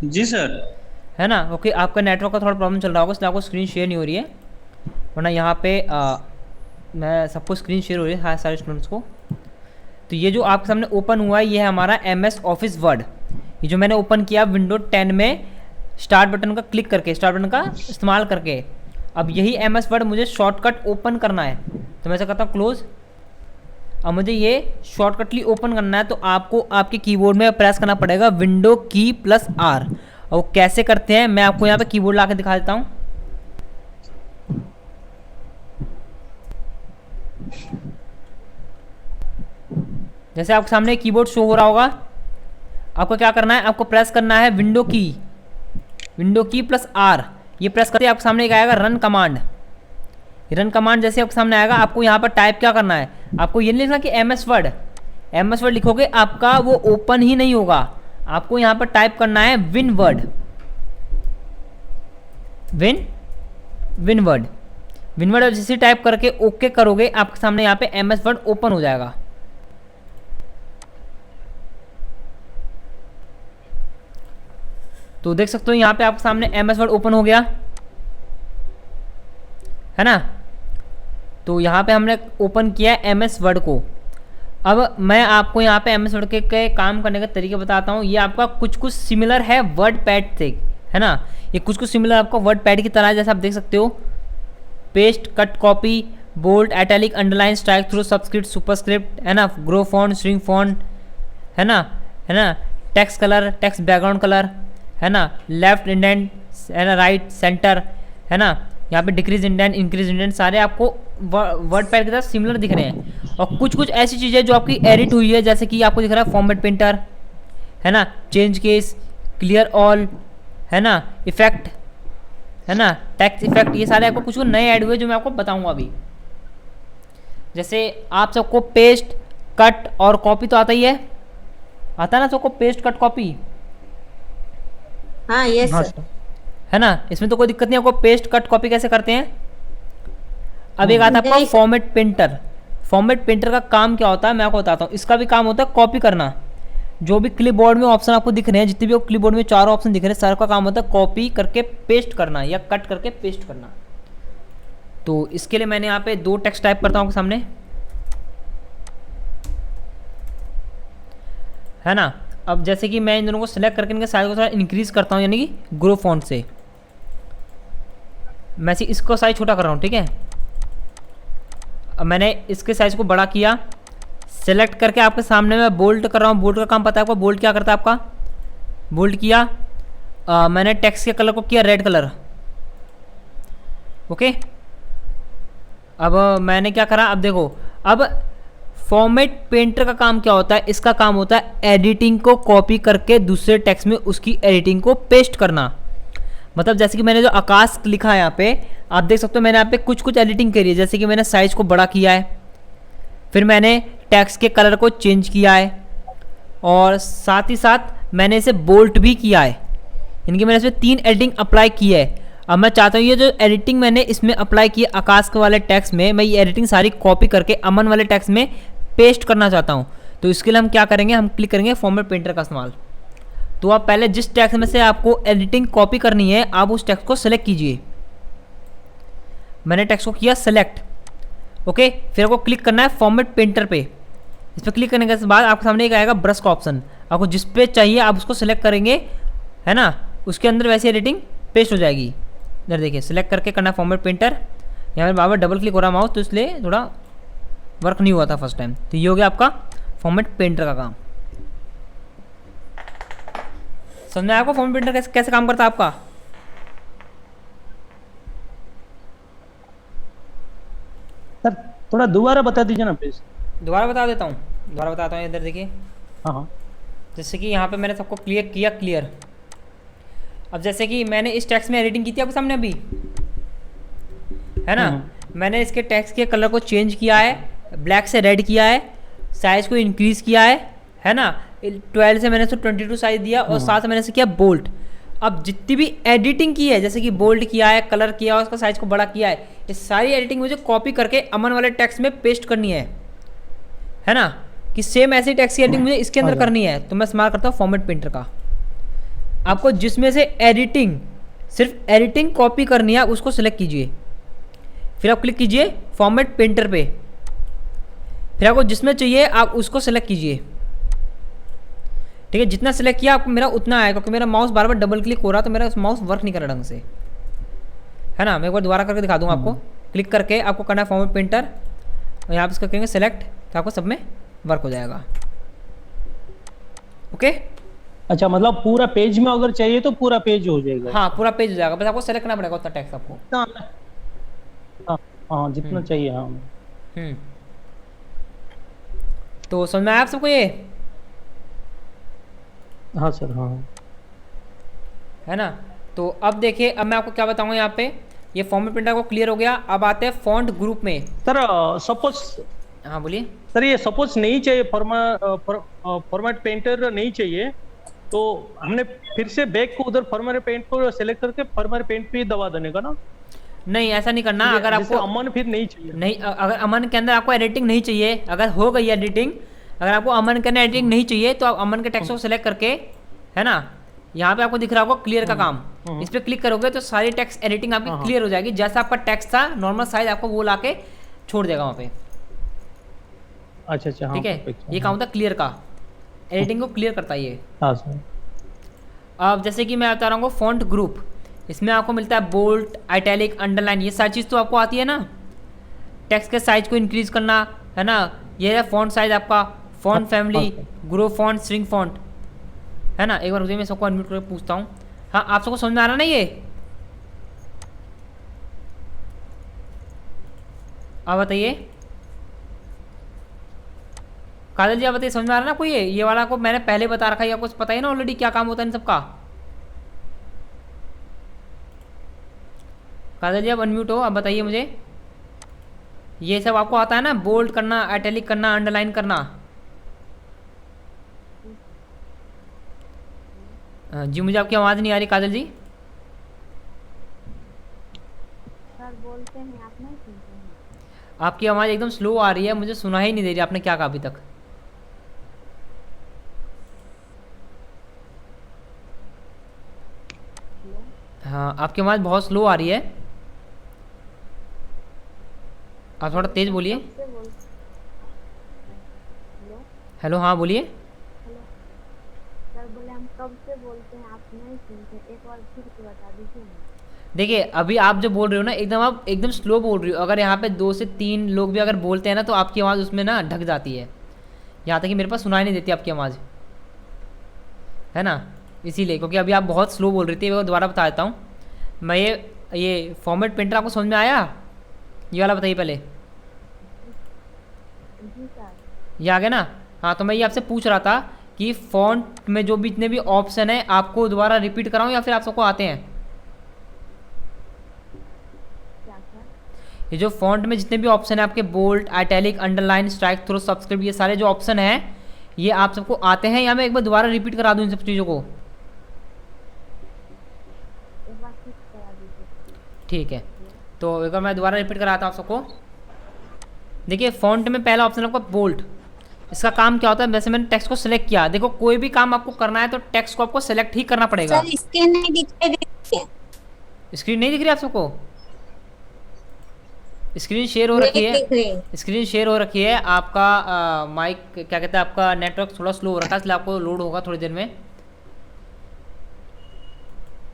जी सर। है ना। ओके, आपका नेटवर्क का थोड़ा प्रॉब्लम चल रहा होगा, इसलिए आपको स्क्रीन शेयर नहीं हो रही है, वरना यहाँ पे मैं सबको स्क्रीन शेयर हो रही है सारे स्टूडेंट्स को। तो ये जो आपके सामने ओपन हुआ है ये है हमारा MS ऑफिस वर्ड। ये जो मैंने ओपन किया विंडोज 10 में स्टार्ट बटन का क्लिक करके, स्टार्ट बटन का इस्तेमाल करके। अब यही MS वर्ड मुझे शॉर्टकट ओपन करना है, तो मैं ऐसा करता हूँ क्लोज। अब मुझे ये शॉर्टकटली ओपन करना है तो आपको आपके कीबोर्ड में प्रेस करना पड़ेगा विंडो की +R। और वो कैसे करते हैं मैं आपको यहाँ पे कीबोर्ड ला के दिखा देता हूँ। जैसे आपके सामने कीबोर्ड शो हो रहा होगा, आपको क्या करना है, आपको प्रेस करना है विंडो की +R। ये प्रेस करते आपके सामने एक आएगा रन कमांड। रन कमांड जैसे आपके सामने आएगा, आपको यहाँ पर टाइप क्या करना है, आपको ये नहीं लिखना कि MS वर्ड लिखोगे आपका वो ओपन ही नहीं होगा। आपको यहाँ पर टाइप करना है विन वर्ड जैसे टाइप करके ओके करोगे आपके सामने यहाँ पे MS वर्ड ओपन हो जाएगा। तो देख सकते हो यहाँ पे आपके सामने MS वर्ड ओपन हो गया, है ना। तो यहाँ पे हमने ओपन किया है MS वर्ड को। अब मैं आपको यहाँ पे MS वर्ड के काम करने का तरीका बताता हूँ। ये आपका कुछ सिमिलर है वर्ड पैड से, है ना। ये कुछ सिमिलर आपका वर्ड पैड की तरह है, जैसे आप देख सकते हो, paste, cut, copy, bold, italic, underline, strike through, subscript, superscript, है ना, ग्रो फॉन्ट, श्रिंक फॉन्ट, है ना, text colour, text background colour, है ना, लेफ्ट इंडेंट, है ना, राइट, सेंटर, है ना, यहाँ पे डिक्रीज इंडेंट, इंक्रीज इंडेंट, सारे आपको वर्ड पैड के साथ सिमिलर दिख रहे हैं। और कुछ ऐसी चीज़ें जो आपकी एडिट हुई है, जैसे कि आपको दिख रहा है फॉर्मेट पेंटर, है ना, चेंज केस, क्लियर ऑल, है ना, इफेक्ट, है ना, टेक्स्ट इफेक्ट, ये सारे आपको कुछ नए ऐड हुए जो मैं आपको बताऊंगा अभी। जैसे आप सबको पेस्ट, कट और कॉपी तो आता ही है, आता है ना सबको, पेस्ट, कट, कॉपी, हाँ यस सर। है ना। इसमें तो कोई दिक्कत नहीं, आपको पेस्ट, कट, कॉपी कैसे करते हैं। अब एक आता है आपका फॉर्मेट पेंटर। फॉर्मेट पेंटर का काम क्या होता है मैं आपको बताता हूँ। इसका भी काम होता है कॉपी करना। जो भी क्लिपबोर्ड में ऑप्शन आपको दिख रहे हैं, जितने भी क्लिपबोर्ड में 4 ऑप्शन दिख रहे हैं, सारा का काम होता है कॉपी करके पेस्ट करना या कट करके पेस्ट करना। तो इसके लिए मैंने यहाँ पे 2 टेक्स्ट टाइप करता हूँ आपके सामने। है ना। अब जैसे कि मैं इन दोनों को सिलेक्ट करके इनके साइज को थोड़ा इंक्रीज़ करता हूँ, यानी कि ग्रो फॉन्ट से मैं इसको साइज छोटा कर रहा हूँ, ठीक है। अब मैंने इसके साइज़ को बड़ा किया, सेलेक्ट करके आपके सामने मैं बोल्ड कर रहा हूँ। बोल्ड का काम पता है आपको, बोल्ड क्या करता है आपका। बोल्ड किया, मैंने टेक्स्ट के कलर को किया रेड कलर, ओके। अब मैंने क्या करा, अब देखो, अब फॉर्मेट पेंटर का काम क्या होता है, इसका काम होता है एडिटिंग को कॉपी करके दूसरे टेक्स्ट में उसकी एडिटिंग को पेस्ट करना। मतलब जैसे कि मैंने जो आकाश लिखा है यहाँ पे, आप देख सकते हो मैंने यहाँ पे कुछ कुछ एडिटिंग करी है। जैसे कि मैंने साइज को बड़ा किया है, फिर मैंने टेक्स्ट के कलर को चेंज किया है, और साथ ही साथ मैंने इसे बोल्ट भी किया है। इनकी मैंने इसमें 3 एडिटिंग अप्लाई की है। अब मैं चाहता हूँ ये जो एडिटिंग मैंने इसमें अप्लाई की आकाश के वाले टेक्स्ट में, मैं ये एडिटिंग सारी कॉपी करके अमन वाले टेक्स्ट में पेस्ट करना चाहता हूँ। तो इसके लिए हम क्या करेंगे, हम क्लिक करेंगे फॉर्मेट पेंटर का इस्तेमाल। तो आप पहले जिस टेक्स्ट में से आपको एडिटिंग कॉपी करनी है, आप उस टेक्स्ट को सेलेक्ट कीजिए। मैंने टेक्स्ट को किया सेलेक्ट, ओके। फिर आपको क्लिक करना है फॉर्मेट पेंटर पे। इस पर क्लिक करने के बाद आपके सामने एक आएगा ब्रश का ऑप्शन, आपको जिस पे चाहिए आप उसको सेलेक्ट करेंगे, है ना। उसके अंदर वैसे एडिटिंग पेस्ट हो जाएगी। इधर देखिए, सेलेक्ट करके करना है फॉर्मेट पेंटर। यहाँ पर बार बार डबल क्लिक हो रहा माउस, तो इसलिए थोड़ा वर्क नहीं हुआ था फर्स्ट टाइम। तो ये हो गया आपका फॉर्मेट पेंटर का काम। समझ में आया आपको फॉर्मेट पेंटर कैसे कैसे काम करता है आपका। सर थोड़ा दोबारा बता दीजिए ना प्लीज। दोबारा बता देता हूँ, दोबारा बताता हूँ। इधर देखिए, हाँ हाँ जैसे कि यहाँ पे मैंने सबको क्लियर किया, क्लियर। अब जैसे कि मैंने इस टेक्स्ट में एडिटिंग की थी आपके सामने अभी, है ना। मैंने इसके टेक्स्ट के कलर को चेंज किया है, ब्लैक से रेड किया है, साइज़ को इंक्रीज़ किया है ना। 12 से मैंने इसको 22 साइज दिया, और साथ में मैंने इसे किया बोल्ट। अब जितनी भी एडिटिंग की है, जैसे कि बोल्ड किया है, कलर किया है, उसका साइज को बड़ा किया है, ये सारी एडिटिंग मुझे कॉपी करके अमन वाले टेक्स्ट में पेस्ट करनी है ना। कि सेम ऐसी टेक्स्ट की एडिटिंग मुझे इसके अंदर करनी है, तो मैं इस्तेमाल करता हूँ फॉर्मेट पेंटर का। आपको जिसमें से एडिटिंग, सिर्फ एडिटिंग कॉपी करनी है, आप उसको सिलेक्ट कीजिए। फिर आप क्लिक कीजिए फॉर्मेट पेंटर पे। फिर आपको जिसमें चाहिए आप उसको सिलेक्ट कीजिए, ठीक है। जितना सिलेक्ट किया आपको मेरा उतना आएगा, क्योंकि मेरा माउस बार बार डबल क्लिक हो रहा, तो मेरा माउस वर्क नहीं कर रहा ढंग से, है ना। मैं एक बार दोबारा करके दिखा दूंगा आपको। क्लिक करके आपको करना है फॉर्मेट पेंटर, और यहाँ पर इसका करेंगे सेलेक्ट, तो आपको सब में वर्क हो जाएगा, ओके। अच्छा, मतलब पूरा पेज में अगर चाहिए तो पूरा पेज हो जाएगा। हाँ, पूरा पेज हो जाएगा, बस आपको सेलेक्ट करना पड़ेगा उतना टेक्स्ट आपको। हाँ जितना चाहिए। हाँ तो समझ में आया आप सबको ये, हाँ सर, हाँ है ना। तो अब देखिए, अब मैं आपको क्या बताऊंगा यहाँ पे, ये फॉर्मेट पेंटर को क्लियर हो गया। अब आते हैं फॉन्ट ग्रुप में। सर सपोज, हाँ बोलिए सर ये सपोज नहीं चाहिए, फॉर्मेट पेंटर नहीं चाहिए, तो हमने फिर से बैक को उधर फॉर्मेट पेंट को सेलेक्ट करके फॉर्मेट पेंट पे दबा देने का ना। नहीं, ऐसा नहीं करना। अगर आपको अमन फिर नहीं चाहिए, नहीं, अगर अमन के अंदर आपको एडिटिंग नहीं चाहिए, अगर हो गई एडिटिंग, अगर आपको अमन के अंदर एडिटिंग नहीं चाहिए, तो आप अमन के टेक्स्ट को सेलेक्ट करके, है ना, यहाँ पे आपको दिख रहा होगा क्लियर का काम, इस पर क्लिक करोगे तो सारी टेक्स्ट एडिटिंग आपकी क्लियर हो जाएगी। जैसा आपका टेक्स्ट था नॉर्मल साइज, आपको वो लाके छोड़ देगा वहाँ पे। अच्छा अच्छा, ठीक है, ये काम होता है क्लियर का, एडिटिंग को क्लियर करता है ये। हाँ सर। अब जैसे कि मैं बता रहा हूँ फॉन्ट ग्रुप, इसमें आपको मिलता है बोल्ड, आइटैलिक, अंडरलाइन, ये सारी चीज़ तो आपको आती है ना। टेक्स्ट के साइज को इंक्रीज करना, है ना। ये है फॉन्ट साइज आपका, font family, grow font, string font, है ना। एक बार रुकिए, मैं सबको अनम्यूट करके पूछता हूँ। हाँ, आप सबको समझ में आ रहा ना ये। आप बताइए काजल जी, आप बताइए समझ में आ रहा ना कोई ये वाला को मैंने पहले बता रखा है, आपको पता है ना ऑलरेडी क्या काम होता है इन सबका। काजल जी आप अनम्यूट हो, आप बताइए मुझे, ये सब आपको आता है ना, बोल्ड करना, आइटैलिक करना, अंडरलाइन करना। जी मुझे आपकी आवाज़ नहीं आ रही काजल जी। सर बोलते हैं, आप नहीं सुनते हैं। आपकी आवाज़ एकदम स्लो आ रही है, मुझे सुना ही नहीं दे रही आपने क्या कहा अभी तक। हाँ, आपकी आवाज़ बहुत स्लो आ रही है, आप थोड़ा तेज़ बोलिए। हेलो, हेलो, हाँ बोलिए। हेलो, कब से बोलते हैं आप नहीं सुनते, एक बार फिर से बता दीजिए ना। देखिए अभी आप जो बोल रहे हो ना एकदम आप एकदम स्लो बोल रही हो। अगर यहाँ पे 2 से 3 लोग भी अगर बोलते हैं ना तो आपकी आवाज़ उसमें ना ढक जाती है, यहाँ तक कि मेरे पास सुनाई नहीं देती आपकी आवाज़, है ना। इसीलिए क्योंकि अभी आप बहुत स्लो बोल रही थी। मैं दोबारा बता देता हूँ। मैं ये फॉर्मेट प्रिंटर आपको समझ में आया? ये वाला बताइए पहले। जी सर। ये आ गया ना? हाँ, तो मैं ये आपसे पूछ रहा था कि फ़ॉन्ट में जो भी जितने भी ऑप्शन हैं आपको दोबारा रिपीट कराऊँ या फिर आप सबको आते हैं? क्या सर? ये जो फ़ॉन्ट में जितने भी ऑप्शन हैं आपके, bold, italic, underline, strike through, subscript, ये सारे जो ऑप्शन हैं ये आप सबको आते हैं या मैं एक बार दोबारा रिपीट करा दूँ इन सब चीज़ों को? एक बार फिर करा दीजिए। ठीक है, तो एक बार मैं दोबारा रिपीट कराता हूँ आप सबको। देखिए फ़ॉन्ट में पहला ऑप्शन आपका बोल्ड। इसका काम क्या होता है? वैसे मैंने टेक्स्ट को सिलेक्ट किया। देखो कोई भी काम आपको करना है तो टेक्स्ट को आपको सिलेक्ट ही करना पड़ेगा। सर स्क्रीन नहीं दिखाई देती है। स्क्रीन नहीं दिख रही आप सबको? स्क्रीन शेयर हो रखी नहीं है, दिख रही। स्क्रीन शेयर हो रखी है। आपका माइक क्या कहते हैं, आपका नेटवर्क थोड़ा स्लो हो रखा है, इसलिए आपको लोड होगा थोड़ी देर में,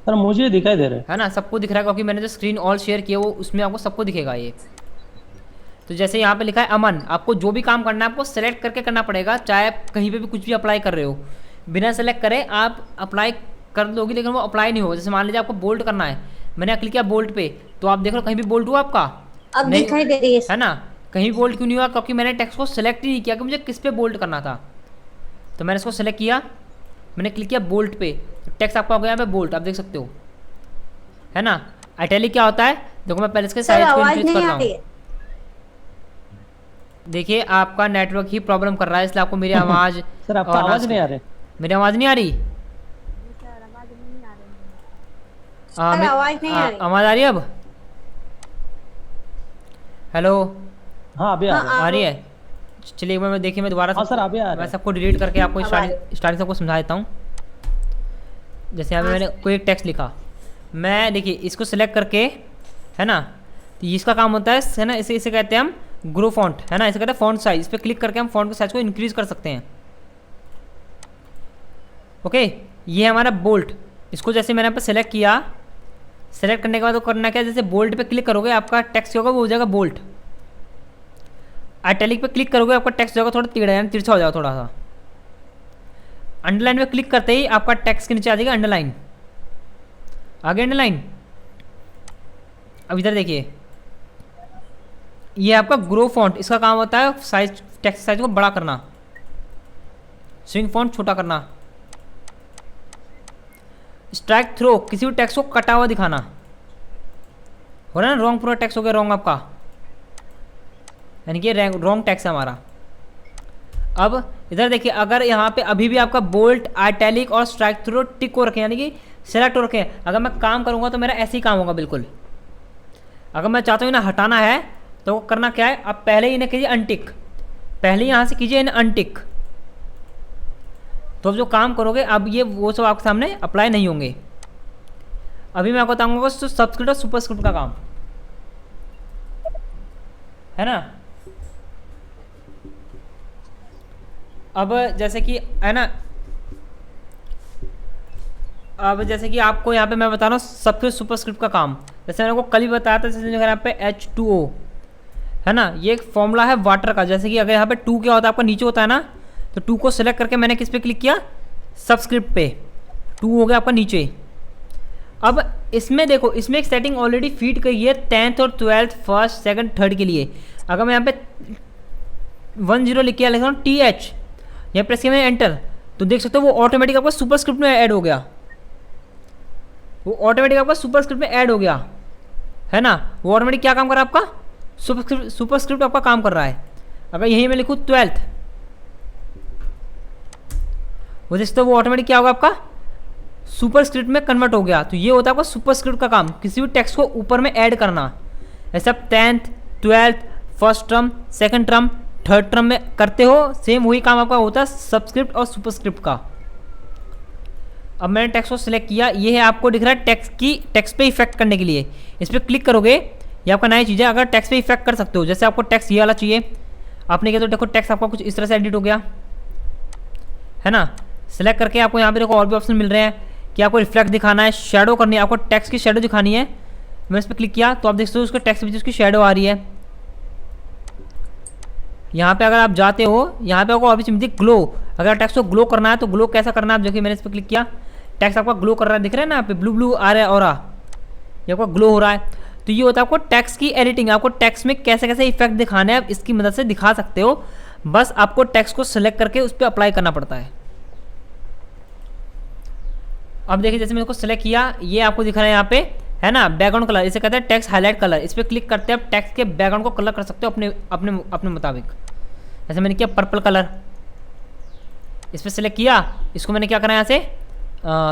सर मुझे दिखाई दे रहा है। है ना। सबको दिख रहा है क्योंकि मैंने जो स्क्रीन ऑल शेयर किया वो उसमें आपको सबको दिखेगा ये। तो जैसे यहाँ पे लिखा है अमन, आपको जो भी काम करना है आपको सेलेक्ट करके करना पड़ेगा, चाहे आप कहीं पे भी कुछ भी अप्लाई कर रहे हो। बिना सेलेक्ट करे आप अप्लाई कर दोगे लेकिन वो अप्लाई नहीं होगा। जैसे मान लीजिए आपको बोल्ड करना है, मैंने क्लिक किया बोल्ड पे, तो आप देख लो कहीं भी बोल्ड हुआ आपका? अब नहीं, दिखाई दे रही है। है ना। कहीं भी बोल्ड क्यों नहीं हुआ? क्योंकि मैंने टेक्स्ट को सेलेक्ट ही नहीं किया कि मुझे किस पे बोल्ड करना था। तो मैंने इसको सेलेक्ट किया, मैंने क्लिक किया बोल्ड पे, तो टेक्स्ट आपका हो गया यहाँ पे बोल्ड, आप देख सकते हो, है ना। आइटैलिक क्या होता है? देखो मैं पहले इसके सर साइज को आवाज इंक्रीज कर नहीं रहा आ रही हूँ। है। देखिए आपका नेटवर्क ही प्रॉब्लम कर रहा है, इसलिए आपको मेरी आवाज़ सर आपका आवाज नहीं आ रहा है। मेरी आवाज़ नहीं आ रही? जी सर, आवाज नहीं आ रही है। सर आवाज नहीं आ रही। आवाज़ आ रही है अब? हेलो, हाँ अभी आ रहा है। आ रही है? चलिए एक बार मैं देखिए, मैं दोबारा हाँ सर अभी आ मैं रहा है। सबको डिलीट करके आपको अब आ स्टार्टिंग सबको समझा देता हूँ। जैसे यहाँ पे मैंने कोई एक टेक्स्ट लिखा, मैं देखिए इसको सिलेक्ट करके, है ना, तो इसका काम होता है ना, इसे कहते हैं हम ग्रो फॉन्ट, है ना। इसे कहते हैं फॉन्ट साइज। इस पर क्लिक करके हम फॉन्ट के साइज को इंक्रीज कर सकते हैं। ओके, ये है हमारा बोल्ट। इसको जैसे मैंने यहाँ पे सेलेक्ट किया, सेलेक्ट करने के बाद वो करना क्या है, जैसे बोल्ट पे क्लिक करोगे आपका टेक्स्ट होगा वो हो जाएगा बोल्ट। आइटैलिक पे क्लिक करोगे आपका टेक्स्ट होगा थोड़ा टेढ़ा, यानी तिरछा हो जाएगा थोड़ा सा। अंडरलाइन पे क्लिक करते ही आपका टेक्स्ट के नीचे आ जाएगा अंडरलाइन। आगे अंडरलाइन। अब इधर देखिए, ये आपका ग्रो फॉन्ट। इसका काम होता है साइज, टेक्स्ट साइज को बड़ा करना, स्विंग फॉन्ट छोटा करना। स्ट्राइक थ्रो, किसी भी टेक्स्ट को कटा हुआ दिखाना। हो रहा है ना, रॉन्ग पूरा टेक्स्ट हो गया रॉन्ग आपका, यानी कि रॉन्ग टेक्स्ट है हमारा। अब इधर देखिए, अगर यहाँ पे अभी भी आपका बोल्ट, आइटैलिक और स्ट्राइक थ्रो टिक हो रखे हैं, यानी कि सेलेक्ट हो रखे हैं, अगर मैं काम करूँगा तो मेरा ऐसे ही काम होगा बिल्कुल। अगर मैं चाहता हूँ इन्हें हटाना है तो करना क्या है, आप पहले ही इन्हें कीजिए अनटिक, पहले यहाँ से कीजिए इन्हें अनटिक। तो अब जो काम करोगे अब ये वो सब आपके सामने अप्लाई नहीं होंगे। अभी मैं आपको बताऊंगा सबस्क्रिप्ट और सुपरस्क्रिप्ट का काम, है ना। अब जैसे कि, है ना, अब जैसे कि आपको यहाँ पे मैं बता रहा हूँ सबस्क्रिप्ट सुपरस्क्रिप्ट का काम। जैसे मैंने आपको कल ही बताया था, जैसे यहाँ पे H2O, है ना, ये एक फॉर्मूला है वाटर का। जैसे कि अगर यहाँ पे 2 क्या होता है आपका नीचे होता है ना, तो 2 को सिलेक्ट करके मैंने किस पे क्लिक किया, सबस्क्रिप्ट पे, 2 हो गया आपका नीचे। अब इसमें देखो, इसमें एक सेटिंग ऑलरेडी फीड करी है 10th और 12th, 1st, 2nd, 3rd के लिए। अगर मैं यहाँ पे 10 लिख के लिखता हूँ TH, यहाँ प्रेस किया मैंने एंटर, तो देख सकते हो वो ऑटोमेटिक आपका सुपरस्क्रिप्ट में ऐड हो गया। वो ऑटोमेटिक आपका सुपरस्क्रिप्ट में ऐड हो गया, है ना। वो ऑटोमेटिक क्या काम कर रहा है आपका, सुपरस्क्रिप्ट आपका काम कर रहा है। अगर यहीं मैं लिखूँ 12th, वो देखते हो वो ऑटोमेटिक क्या होगा आपका, सुपरस्क्रिप्ट में कन्वर्ट हो गया। तो ये होता है आपका सुपरस्क्रिप्ट का काम, किसी भी टेक्स्ट को ऊपर में ऐड करना। जैसे आप 10th, 12th, 1st term, 2nd term, 3rd term में करते हो, सेम वही काम आपका होता है सबस्क्रिप्ट और सुपरस्क्रिप्ट का। अब मैंने टेक्स्ट को सिलेक्ट किया, ये है आपको दिख रहा है टेक्स्ट पे इफेक्ट करने के लिए। इस पर क्लिक करोगे, ये आपका नई चीज़ है। अगर टेक्स्ट पे इफेक्ट कर सकते हो, जैसे आपको टेक्स्ट ये वाला चाहिए, आपने किया तो देखो टेक्स्ट आपका कुछ इस तरह से एडिट हो गया, है ना। सेलेक्ट करके आपको यहाँ पे देखो और भी ऑप्शन मिल रहे हैं कि आपको रिफ्लेक्ट दिखाना है, शेडो करनी है, आपको टेक्स्ट की शेडो दिखानी है। मैंने इस पर क्लिक किया तो आप देख सकते हो उसके टेक्स्ट के पीछे उसकी शेडो आ रही है। यहाँ पे अगर आप जाते हो यहाँ पे आपको अभी मिलती है ग्लो। अगर टेक्स्ट को ग्लो करना है तो ग्लो कैसा करना है आप देखिए, मैंने इस पर क्लिक किया, टेक्स्ट आपका ग्लो कर रहा है, दिख रहा है ना यहाँ पे ब्लू ब्लू आ रहा है और ये आपका ग्लो हो रहा है। तो ये होता है आपको टेक्स्ट की एडिटिंग। आपको टेक्स्ट में कैसे कैसे इफेक्ट दिखाने हैं आप इसकी मदद से दिखा सकते हो, बस आपको टेक्स्ट को सिलेक्ट करके उस पर अप्लाई करना पड़ता है। अब देखिए जैसे मैंने इसको सिलेक्ट किया, ये आपको दिख रहा है यहाँ पे है ना बैकग्राउंड कलर, इसे कहते हैं टेक्स्ट हाईलाइट कलर। इस पर क्लिक करते हैं आप टेक्स्ट के बैकग्राउंड को कलर कर सकते हो अपने अपने अपने मुताबिक। जैसे मैंने किया पर्पल कलर, इस पर सिलेक्ट किया, इसको मैंने क्या करा यहाँ से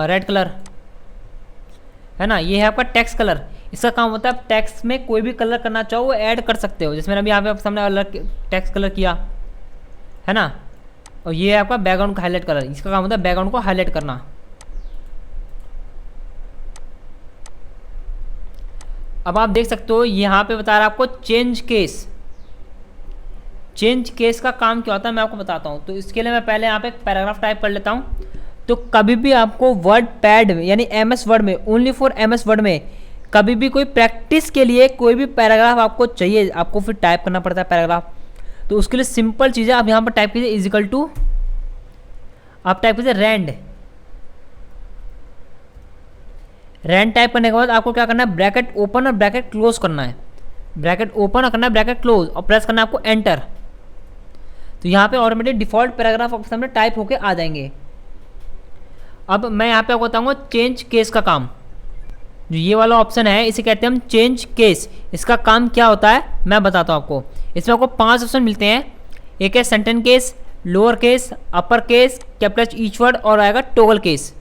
रेड कलर, है ना। ये है आपका टेक्स्ट कलर। इसका काम होता है आप टेक्स्ट में कोई भी कलर करना चाहो वो ऐड कर सकते हो। जैसे मैंने अभी यहाँ पे आपके सामने अलग टेक्स्ट कलर किया है ना, और ये है आपका बैकग्राउंड का हाईलाइट कलर। इसका काम होता है बैकग्राउंड को हाईलाइट करना। अब आप देख सकते हो यहाँ पे बता रहा है आपको चेंज केस। चेंज केस का काम क्या होता है मैं आपको बताता हूँ। तो इसके लिए मैं पहले यहाँ पे एक पैराग्राफ टाइप कर लेता हूँ। तो कभी भी आपको वर्ड पैड में यानी MS वर्ड में, ओनली फॉर MS वर्ड में कभी भी कोई प्रैक्टिस के लिए कोई भी पैराग्राफ आपको चाहिए, आपको फिर टाइप करना पड़ता है पैराग्राफ। तो उसके लिए सिंपल चीज़ है, आप यहाँ पर टाइप कीजिए इजिकल टू, आप टाइप कीजिए रैंड। रैंड टाइप करने के बाद आपको क्या करना है, ब्रैकेट ओपन और ब्रैकेट क्लोज करना है। ब्रैकेट ओपन करना है, ब्रैकेट क्लोज, और प्रेस करना है आपको एंटर। तो यहाँ पे ऑटोमेटिक डिफॉल्ट पैराग्राफ आपके सामने टाइप होके आ जाएंगे। अब मैं यहाँ पे आपको बताऊंगा चेंज केस का काम। जो ये वाला ऑप्शन है इसे कहते हैं हम चेंज केस। इसका काम क्या होता है मैं बताता हूँ आपको। इसमें आपको 5 ऑप्शन मिलते हैं। एक है sentence case, lower case, upper case, capital each word और आएगा टॉगल केस,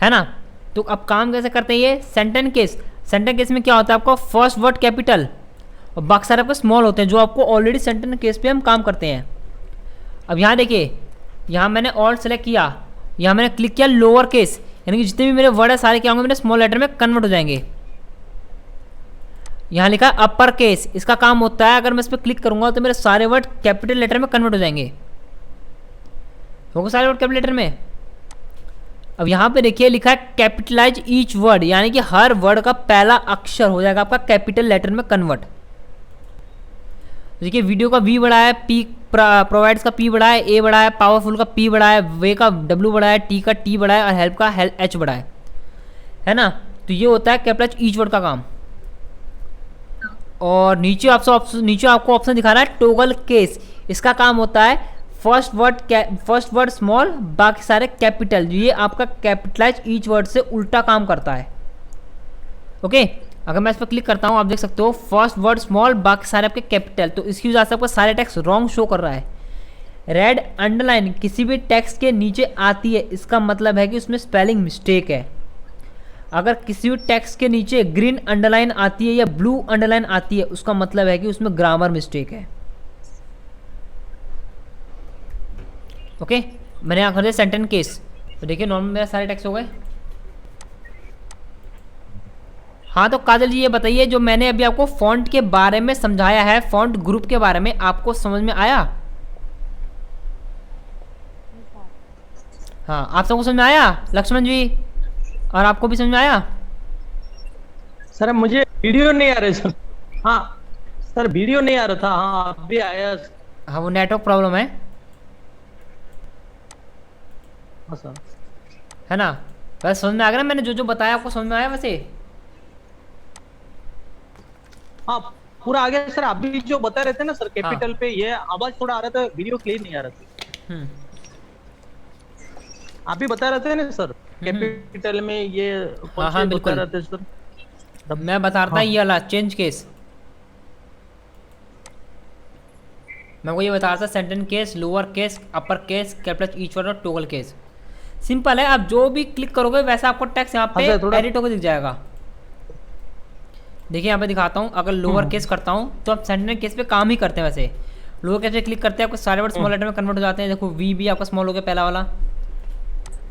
है ना। तो अब काम कैसे करते हैं ये सेंटेंस केस। सेंटेंस केस में क्या होता है आपका फर्स्ट वर्ड कैपिटल और बाकी सारे आपके स्मॉल होते हैं, जो आपको ऑलरेडी सेंटेंस केस पे हम काम करते हैं। अब यहाँ देखिए, यहाँ मैंने ऑल सेलेक्ट किया, यहाँ मैंने क्लिक किया लोअर केस, यानी कि जितने भी मेरे वर्ड है सारे क्या होंगे मेरे स्मॉल लेटर में कन्वर्ट हो जाएंगे। यहाँ लिखा है अपर केस, इसका काम होता है अगर मैं इस पर क्लिक करूंगा तो मेरे सारे वर्ड कैपिटल लेटर में कन्वर्ट हो जाएंगे। होगा सारे वर्ड कैपिटल लेटर में। अब यहाँ पे देखिए लिखा है कैपिटलाइज ईच वर्ड, यानी कि हर वर्ड का पहला अक्षर हो जाएगा आपका कैपिटल लेटर में कन्वर्ट। देखिए वीडियो का V बड़ा है, P प्रोवाइड्स का P बड़ा है, A बड़ा है, पावरफुल का P बड़ा है, वे का W बड़ा है, T का T बड़ा है और हेल्प का H बड़ा है ना। तो ये होता है कैपिटलाइज ईच वर्ड का काम। और नीचे आपको ऑप्शन दिखा रहा है टॉगल केस। इसका काम होता है फर्स्ट वर्ड स्मॉल, बाकी सारे कैपिटल। ये आपका कैपिटलाइज ईच वर्ड से उल्टा काम करता है। ओके, अगर मैं इस पर क्लिक करता हूँ आप देख सकते हो फर्स्ट वर्ड स्मॉल, बाकी सारे आपके कैपिटल। तो इसकी वजह से आपका सारे टेक्स्ट रॉन्ग शो कर रहा है। रेड अंडरलाइन किसी भी टेक्स्ट के नीचे आती है, इसका मतलब है कि उसमें स्पेलिंग मिस्टेक है। अगर किसी भी टेक्स्ट के नीचे ग्रीन अंडरलाइन आती है या ब्लू अंडरलाइन आती है, उसका मतलब है कि उसमें ग्रामर मिस्टेक है। ओके, मैंने यहाँ कर दिया सेंटेंस केस। तो देखिए नॉर्मल मेरा सारे टेक्स्ट हो गए। हाँ तो काजल जी ये बताइए, जो मैंने अभी आपको फॉन्ट के बारे में समझाया है, फॉन्ट ग्रुप के बारे में, आपको समझ में आया? हाँ, आप सबको समझ में आया लक्ष्मण जी? और आपको भी समझ में आया? सर मुझे वीडियो नहीं आ रहा सर। हाँ सर वीडियो नहीं आ रहा था। हाँ अभी आया। हाँ वो नेटवर्क प्रॉब्लम है। हाँ सर, है ना। बस समझ में आ गया ना, मैंने जो जो बताया आपको समझ में आया वैसे? हाँ पूरा आ गया सर। अभी जो बता रहे थे ना सर कैपिटल पे, ये आवाज थोड़ा आ रहा था, वीडियो क्लियर नहीं आ रहा था। आप भी बता रहे थे ना सर कैपिटल में ये हाँ हाँ बिल्कुल बता रहे थे सर। मैं बता रहा था ये वाला चेंज केस। मैं वो ये बता रहा था sentence case, lower case, upper case, capital each word और टॉगल केस। सिंपल है, आप जो भी क्लिक करोगे वैसा आपको टेक्स्ट यहाँ पे एडिट होकर दिख जाएगा। देखिए यहाँ पे दिखाता हूँ। अगर लोअर केस करता हूँ तो आप सेंटेंस केस पे काम ही करते हैं। वैसे लोअर केस पे क्लिक करते हैं आपको सारे वर्ड स्मॉल लेटर में कन्वर्ट हो जाते हैं। देखो वी भी आपका स्मॉल हो गया पहला वाला।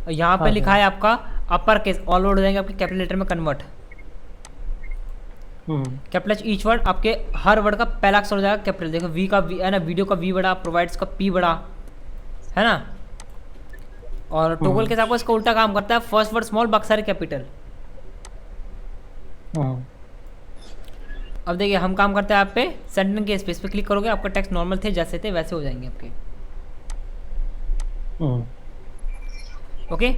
और यहाँ पे लिखा है आपका अपर केस, ऑल वर्ड हो जाएंगे आपके कैपिटल लेटर में कन्वर्ट। कैपिटल ईच वर्ड आपके हर वर्ड का पहला अक्षर हो जाएगा कैपिटल। देखो वी का वी है ना, वीडियो का वी बड़ा, प्रोवाइड्स का पी बड़ा, है ना। और टोगल के साथ इसका उल्टा काम करता है, फर्स्ट वर्ड स्मॉल बाकी सारे कैपिटल। अब देखिए हम काम करते हैं आप पे सेंटेंस के स्पेस पे क्लिक करोगे, आपका टेक्स्ट नॉर्मल थे जैसे थे वैसे हो जाएंगे आपके। ओके,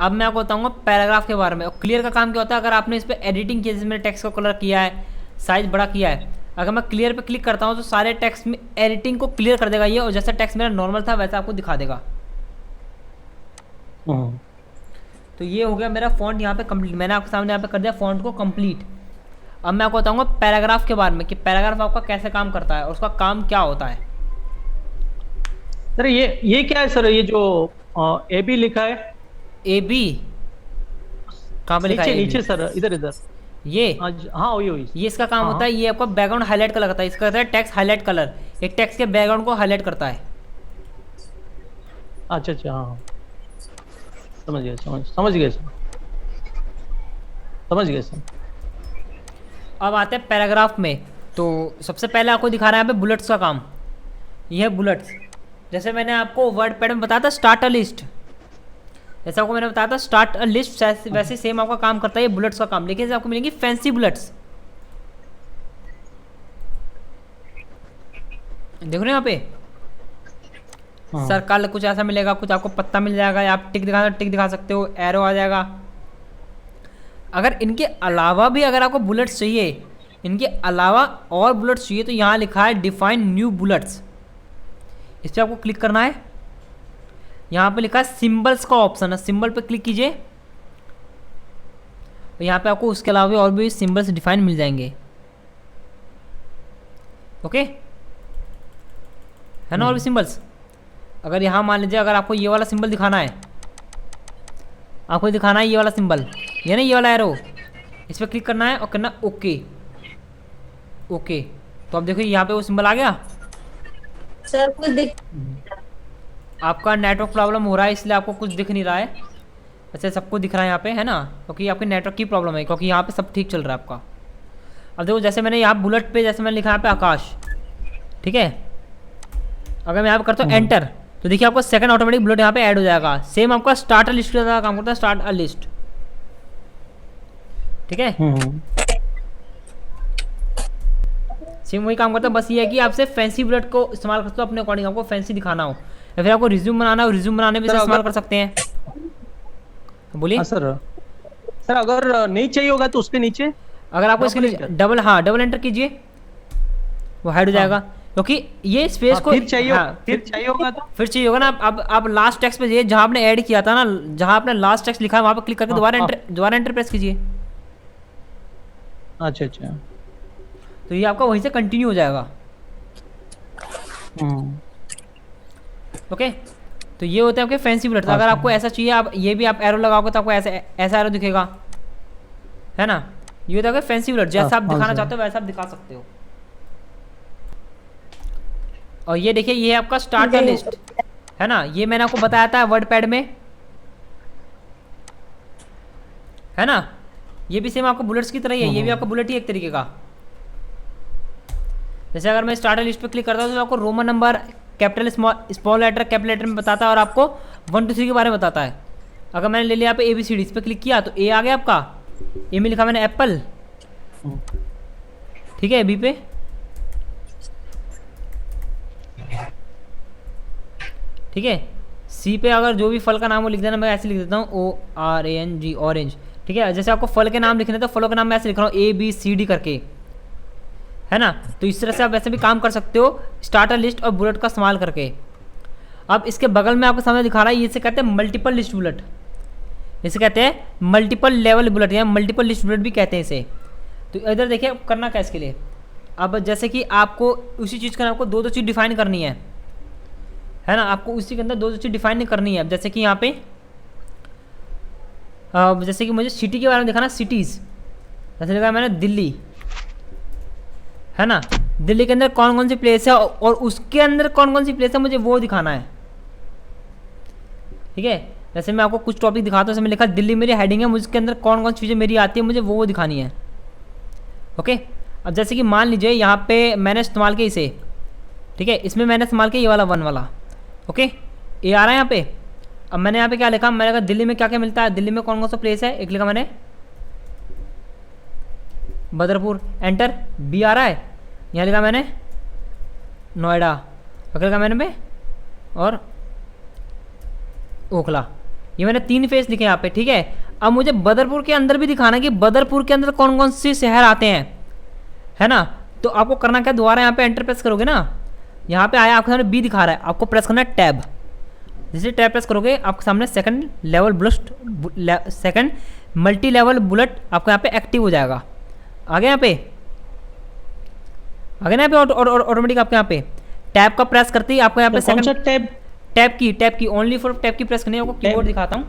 अब मैं आपको बताऊंगा पैराग्राफ के बारे में। और क्लियर का काम क्या होता है, अगर आपने इस पर एडिटिंग की, जैसे मैंने टेक्स्ट का कलर किया है, साइज बड़ा किया है, अगर मैं क्लियर पे क्लिक करता हूँ तो सारे टेक्स्ट में एडिटिंग को क्लियर कर देगा ये, और जैसा टेक्स्ट मेरा नॉर्मल था वैसा आपको दिखा देगा। तो ये हो गया मेरा फॉन्ट यहाँ पे कंप्लीट, मैंने आपके सामने यहाँ पे कर दिया फॉन्ट को कंप्लीट। अब मैं आपको बताऊंगा पैराग्राफ के बारे में कि पैराग्राफ आपका कैसे काम करता है और उसका काम क्या होता है। सर ये क्या है सर, ये जो ए बी लिखा है? ए बी कहाँ पे लिखा है? नीचे सर, इधर ये हाँ वही ये इसका काम होता है, ये आपका बैकग्राउंड हाईलाइट कलर करता है, इसका कहता है टेक्स्ट हाईलाइट कलर, एक टेक्स्ट के बैकग्राउंड को हाईलाइट करता है। अच्छा हाँ, समझ गया सर। अब आते हैं पैराग्राफ में। तो सबसे पहले आपको दिखा रहा है यहाँ पे बुलेट्स का काम। ये है बुलेट्स, जैसे मैंने आपको वर्ड पैड में बताया था स्टार्ट अ लिस्ट, जैसे आपको मैंने बताया था स्टार्ट अ लिस्ट, वैसे सेम आपका काम करता है ये बुलेट्स का काम, लेकिन आपको मिलेंगी फैंसी बुलेट्स। देखो ना यहाँ पे सर्कल कुछ ऐसा मिलेगा, कुछ आपको पत्ता मिल जाएगा, या आप टिक दिखा सकते हो, एरो आ जाएगा। अगर इनके अलावा भी अगर आपको बुलेट्स चाहिए, इनके अलावा और बुलेट्स चाहिए, तो यहाँ लिखा है डिफाइन न्यू बुलेट्स, इस पर आपको क्लिक करना है। यहाँ पे लिखा है सिंबल्स का ऑप्शन है, सिंबल पे क्लिक कीजिए, तो यहाँ पे आपको उसके अलावा और भी सिंबल्स डिफाइन मिल जाएंगे। ओके है ना, और भी सिंबल्स। अगर यहाँ मान लीजिए अगर आपको ये वाला सिंबल दिखाना है, आपको दिखाना है ये वाला सिंबल, ये ना ये वाला एरो, इस पर क्लिक करना है और करना ओके। ओके तो अब देखो यहाँ पे वो सिंबल आ गया। सर कुछ दिख, आपका नेटवर्क प्रॉब्लम हो रहा है इसलिए आपको कुछ दिख नहीं रहा है, वैसे सबको दिख रहा है यहाँ पे, है ना, क्योंकि आपके नेटवर्क की प्रॉब्लम है, क्योंकि यहाँ पे सब ठीक चल रहा है आपका। अब देखो जैसे मैंने यहाँ बुलेट पे, जैसे मैंने लिखा यहाँ पे आकाश, ठीक है, अगर मैं यहाँ पे करता हूँ एंटर, तो देखिए आपका सेकंड ऑटोमेटिक बुलेट यहाँ पे ऐड हो जाएगा। सेम आपका स्टार्ट अ लिस्ट का काम करता है, स्टार्ट अ लिस्ट, ठीक है, सेम वही काम करता है, बस ये है कि आपसे फैंसी बुलेट को इस्तेमाल करते हो अपने अकॉर्डिंग, आपको फैंसी दिखाना हो, या फिर आपको रिज्यूम बनाना हो, रिज्यूम बनाने में इस्तेमाल कर सकते हैं। बोलिए सर अगर नहीं चाहिए होगा तो उसके नीचे, अगर आपको इसके लिए डबल एंटर कीजिए, वो हाइड हो जाएगा, क्योंकि ये स्पेस को फिर चाहिए होगा तो फिर चाहिए होगा ना। अब आप लास्ट टेक्स्ट पे जहाँ आपने ऐड किया था ना, जहाँ आपने लास्ट टेक्स्ट लिखा है वहाँ पे क्लिक करके दोबारा एंटर प्रेस कीजिए। अच्छा तो ये आपका वहीं से कंटिन्यू हो जाएगा। ओके तो ये होते हैं आपके फैंसी बुलेट। अगर आपको ऐसा चाहिए, आप ये भी आप एरो लगाओगे तो आपको ऐसा एरो दिखेगा, है ना। ये होता है फैंसी बुलेट, जैसा आप दिखाना चाहते हो वैसा आप दिखा सकते हो। और ये देखिए ये है आपका स्टार्ट लिस्ट, है ना, ये मैंने आपको बताया था वर्ड पैड में, है ना। ये भी सेम आपको बुलेट्स की तरह ही है, ये भी आपका बुलेट ही एक तरीके का। जैसे अगर मैं स्टार्टर लिस्ट पे क्लिक करता हूँ तो आपको Roman number, capital small letter capital letter में बताता है, और आपको 1 2 3 के बारे में बताता है। अगर मैंने ले लिया यहाँ पे ABCD, इस पर क्लिक किया तो ए आ गया आपका, ए में लिखा मैंने एप्पल, ठीक है, बी पे, ठीक है, सी पे अगर जो भी फल का नाम वो लिख देना, मैं ऐसे लिख देता हूँ ORANG ऑरेंज, ठीक है। जैसे आपको फल के नाम लिखने तो फलों के नाम मैं ऐसे लिख रहा हूँ ABCD करके, है ना। तो इस तरह से आप वैसे भी काम कर सकते हो स्टार्टर लिस्ट और बुलेट का इस्तेमाल करके। अब इसके बगल में आपको सामने दिखा रहा है, ये से कहते हैं मल्टीपल लिस्ट बुलेट, इसे कहते हैं मल्टीपल लेवल बुलेट या मल्टीपल लिस्ट बुलेट भी कहते हैं इसे। तो इधर देखिए करना क्या इसके लिए। अब जैसे कि आपको उसी चीज़ का आपको 2 चीज़ डिफाइन करनी है ना, आपको उसी के अंदर 2 चीज़ डिफाइन करनी है। अब जैसे कि यहाँ पे जैसे कि मुझे सिटी के बारे में दिखाना, सिटीज़, जैसे लिखा मैंने दिल्ली, है ना। दिल्ली के अंदर कौन कौन सी प्लेस है और उसके अंदर कौन कौन सी प्लेस है मुझे वो दिखाना है, ठीक है। जैसे मैं आपको कुछ टॉपिक दिखाता हूँ, जैसे मैं लिखा दिल्ली मेरी हेडिंग है, मुझे इसके अंदर कौन कौन सी चीज़ें मेरी आती है मुझे वो दिखानी है। ओके अब जैसे कि मान लीजिए यहाँ पे मैंने इस्तेमाल किया इसे, ठीक है, इसमें मैंने इस्तेमाल किया ये वाला 1 वाला, ओके, ये आ रहा है यहाँ पे। अब मैंने यहाँ पे क्या लिखा, मैंने कहा दिल्ली में क्या क्या मिलता है, दिल्ली में कौन कौन सा प्लेस है, एक लिखा मैंने बदरपुर, एंटर, बी आ रहा है, यहाँ लिखा मैंने नोएडा, अगर लिखा मैंने पे और ओखला, ये मैंने 3 फेस लिखे यहाँ पे, ठीक है। अब मुझे बदरपुर के अंदर भी दिखाना कि बदरपुर के अंदर कौन कौन से शहर आते हैं, है ना। तो आपको करना क्या, दोबारा यहाँ पे एंटर प्रेस करोगे ना, यहाँ पे आया आपके सामने बी दिखा रहा है, आपको प्रेस करना है टैब। जैसे टैब प्रेस करोगे आपके सामने second level bullet, second multi level bullet आपको यहाँ पे एक्टिव हो जाएगा। आगे यहाँ पे ऑटोमेटिक आपके यहाँ पे टैब का प्रेस करते ही आपको यहाँ पे कौन सा सेकंड टैब की ओनली फॉर टैब की प्रेस करनी है। आपको कीबोर्ड दिखाता हूँ,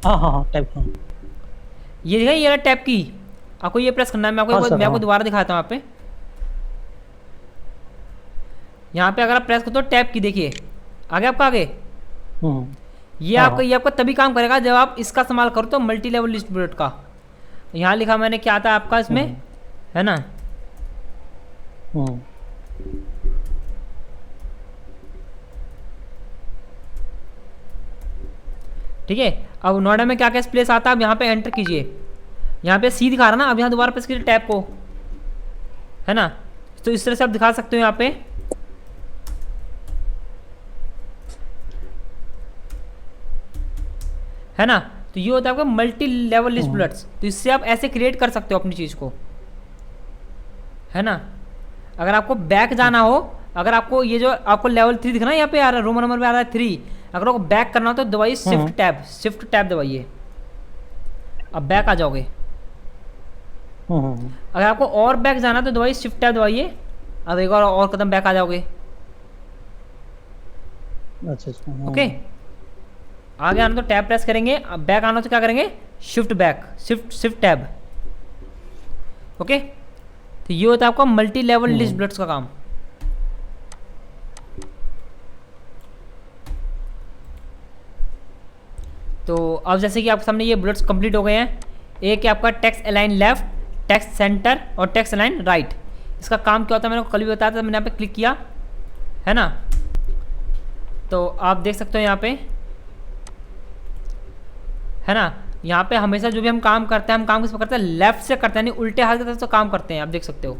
हाँ टैब, हाँ ये दिखा, ये टैब की, आपको ये प्रेस करना है। मैं आपको दोबारा दिखाता हूँ यहाँ पे। यहाँ पे अगर आप प्रेस करते हो टैब की, देखिए आगे आपका आगे ये आपका तभी काम करेगा जब आप इसका इस्तेमाल करो तो मल्टी लेवल लिस्ट बुलेट का। यहाँ लिखा मैंने क्या आता है आपका इसमें, है ना। ठीक है, अब नोएडा में क्या क्या प्लेस आता है, अब यहाँ पे एंटर कीजिए। यहाँ पे सी दिखा रहा ना, अब यहाँ दोबारा प्रेस कीजिए टैब को, है ना। तो इस तरह से आप दिखा सकते हो यहाँ पे, है ना। तो ये होता है आपका मल्टी लेवल लिस्ट बुलेट्स। तो इससे आप ऐसे क्रिएट कर सकते हो अपनी चीज़ को, है ना। अगर आपको बैक जाना हो, अगर आपको ये जो आपको लेवल 3 दिख रहा है यहाँ पे आ रहा है, रोमन नंबर पे आ रहा है 3, अगर आपको बैक करना हो तो दबाइए शिफ्ट टैब दबाइए, अब बैक आ जाओगे। अगर आपको और बैक जाना तो दबाइए शिफ्ट टैब दबाइए, अब एक और कदम बैक आ जाओगे। अच्छा, ओके, आगे आना तो टैब प्रेस करेंगे, अब बैक आना तो क्या करेंगे, शिफ्ट टैब। ओके, तो ये होता है आपका मल्टी लेवल लिस्ट बुलेट्स का काम। तो अब जैसे कि आपके सामने ये बुलेट्स कंप्लीट हो गए हैं। एक है आपका text align left, text centre और टेक्स्ट अलाइन राइट। इसका काम क्या होता है मैंने कल भी बताया था, मैंने यहाँ पे क्लिक किया, है ना। तो आप देख सकते हो यहाँ पे, है ना। यहाँ पे हमेशा जो भी हम काम करते हैं, हम काम किस पर करते हैं, लेफ्ट से करते हैं, यानी उल्टे हाथ की तरफ से काम करते हैं, आप देख सकते हो,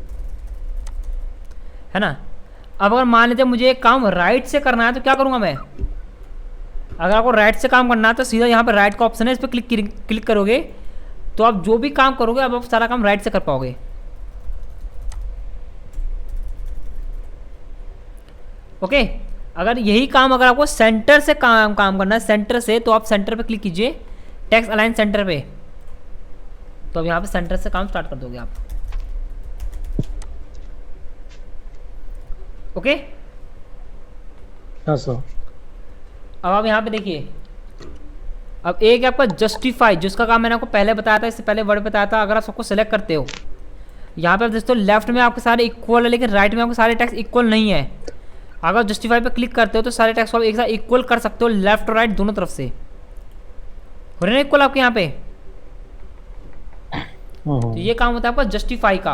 है ना। अब अगर मान लीजिए मुझे एक काम राइट से करना है तो क्या करूँगा मैं, अगर आपको राइट से काम करना है तो सीधा यहाँ पे राइट का ऑप्शन है, इस पर क्लिक करोगे तो आप जो भी काम करोगे अब आप सारा काम राइट से कर पाओगे। ओके, अगर यही काम अगर आपको सेंटर से काम करना है, सेंटर से, तो आप सेंटर पे क्लिक कीजिए, टेक्स्ट अलाइन सेंटर पे, तो अब यहाँ पे सेंटर से काम स्टार्ट कर दोगे आप। ओके, हाँ सर। अब आप यहाँ पे देखिए, अब एक है आपका जस्टिफाई, जिसका काम मैंने आपको पहले बताया था, इससे पहले वर्ड बताया था। अगर आप सबको सेलेक्ट करते हो, यहाँ पे आप देखते हो लेफ्ट में आपके सारे इक्वल है, लेकिन राइट में आपके सारे टैक्स इक्वल नहीं है। अगर जस्टिफाई पे क्लिक करते हो तो सारे टैक्स को आप एक साथ इक्वल कर सकते हो, लेफ्ट और राइट दोनों तरफ से। हो रहे ना इक्वल आपके यहाँ पे। तो ये काम होता है आपका जस्टिफाई का।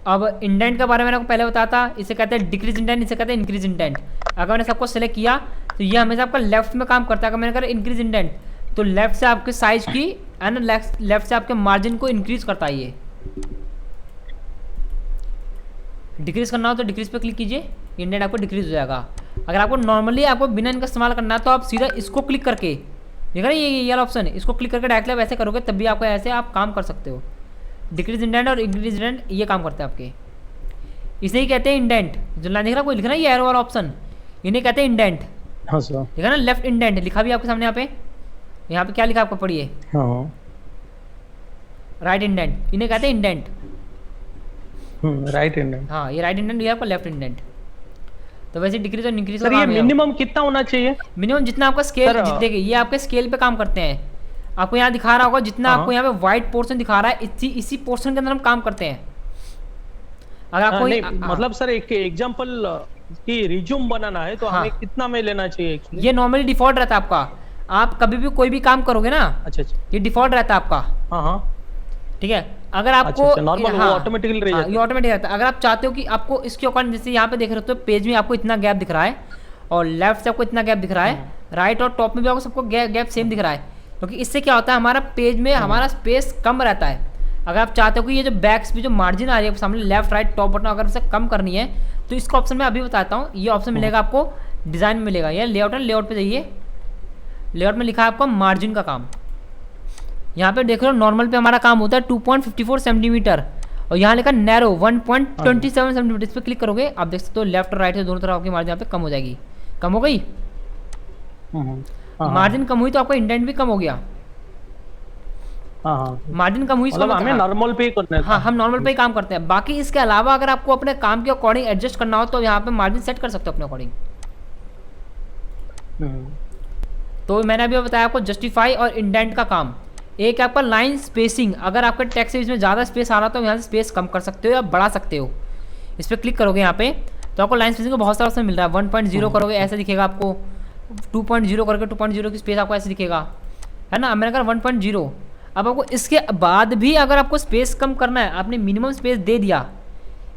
अब इंडेंट के बारे में मैंने आपको पहले बताया था, इसे कहते हैं डिक्रीज इंडेंट, इसे कहते हैं इंक्रीज इंडेंट। अगर मैंने सबको सेलेक्ट किया तो ये हमेशा आपका लेफ्ट में काम करता है। अगर मैंने कहा इंक्रीज इंडेंट, तो लेफ्ट से आपके साइज की एंड लेफ्ट से आपके मार्जिन को इंक्रीज करता है। ये डिक्रीज करना हो तो डिक्रीज पे क्लिक कीजिए, इंडेंट आपको डिक्रीज हो जाएगा। अगर आपको नॉर्मली आपको बिना इनका इस्तेमाल करना है तो आप सीधा इसको क्लिक करके, देखा ना ये वाला ऑप्शन है, इसको क्लिक करके डायरेक्टली आप ऐसे करोगे तब भी आपको ऐसे आप काम कर सकते हो। डिक्रीज इंडेंट और इंक्रीज इंडेंट ये काम करते हैं आपके, इसे ही कहते हैं इंडेंट। जो लाइन दिख रहा कोई लिखा ना ये एरो वाला ऑप्शन, इन्हें कहते हैं इंडेंट। हाँ सर, देखा ना लेफ्ट इंडेंट लिखा भी आपके सामने, यहाँ पे क्या लिखा आपको पढ़िए, हाँ राइट इंडेंट, इन्हें कहते हैं इंडेंट। राइट इंडेंट, हाँ ये राइट इंडेंट, ये आपका लेफ्ट इंडेंट। तो वैसे डिक्रीज और इंक्रीज सर ये मिनिमम कितना होना चाहिए? मिनिमम जितना आपका स्केल, जितने के ये आपके स्केल पे काम करते हैं। आपको यहाँ दिखा रहा होगा जितना आपको यहाँ पे व्हाइट पोर्शन दिखा रहा है, इसी पोर्शन के अंदर हम काम करते हैं। अगर आपको मतलब सर एक एग्जांपल की रिज्यूम बनाना है तो हमें कितना में लेना चाहिए? ये नॉर्मली डिफॉल्ट रहता है आपका, आप कभी भी कोई भी काम करोगे ना, अच्छा, ये डिफॉल्ट रहता है आपका। हाँ, ठीक है। अगर आपको अच्छा, नॉर्मल वो ऑटोमेटिकली रह जाता ये ऑटोमेटिक रहता है। अगर आप चाहते हो कि आपको इसके अकॉर्डिंग, जैसे यहाँ पे देख रहे हो तो पेज में आपको इतना गैप दिख रहा है और लेफ्ट से आपको इतना गैप दिख रहा है, राइट और टॉप में भी आपको सबको गैप सेम दिख रहा है, क्योंकि इससे क्या होता है हमारा पेज में हमारा स्पेस कम रहता है। अगर आप चाहते हो कि ये जो बैक्स पे जो मार्जिन आ रही है सामने लेफ्ट राइट टॉप बटन, अगर इसे कम करनी है तो इसका ऑप्शन मैं अभी बताता हूँ। ये ऑप्शन मिलेगा आपको डिज़ाइन में मिलेगा, ये लेआउट है, लेआउट पे जाइए, लेआउट में लिखा है आपको मार्जिन का काम। यहाँ पे देख रहे हो नॉर्मल पे हमारा काम होता है 2.54 सेंटीमीटर और यहाँ लिखा नैरो 1.27 सेंटीमीटर। इस पर क्लिक करोगे आप देख सकते हो लेफ्ट और राइट से दोनों तरफ आपकी मार्जिन यहाँ पे कम हो जाएगी। कम हो गई मार्जिन, कम हुई तो आपका इंडेंट भी कम हो गया। मार्जिन कम हुई इसका मतलब हमें नॉर्मल पे करना है। हाँ, हम नॉर्मल पे ही काम करते हैं। बाकी इसके अलावा अगर आपको अपने काम के अकॉर्डिंग एडजस्ट करना हो तो यहाँ पे मार्जिन सेट कर सकते हो अपने अकॉर्डिंग। तो मैंने अभी बताया आपको जस्टिफाई और इंडेंट का काम। एक आपका लाइन स्पेसिंग, अगर आपके टेक्स्ट से इसमें ज़्यादा स्पेस आ रहा तो यहाँ से स्पेस कम कर सकते हो या बढ़ा सकते हो। इस पर क्लिक करोगे यहाँ पे तो आपको लाइन स्पेसिंग का बहुत सारा ऑप्शन मिल रहा है। 1.0 करोगे ऐसे दिखेगा आपको, 2.0 करके 2.0 की स्पेस आपको ऐसे दिखेगा, है ना। मैंने कहा 1.0। अब आपको इसके बाद भी अगर आपको स्पेस कम करना है, आपने मिनिमम स्पेस दे दिया,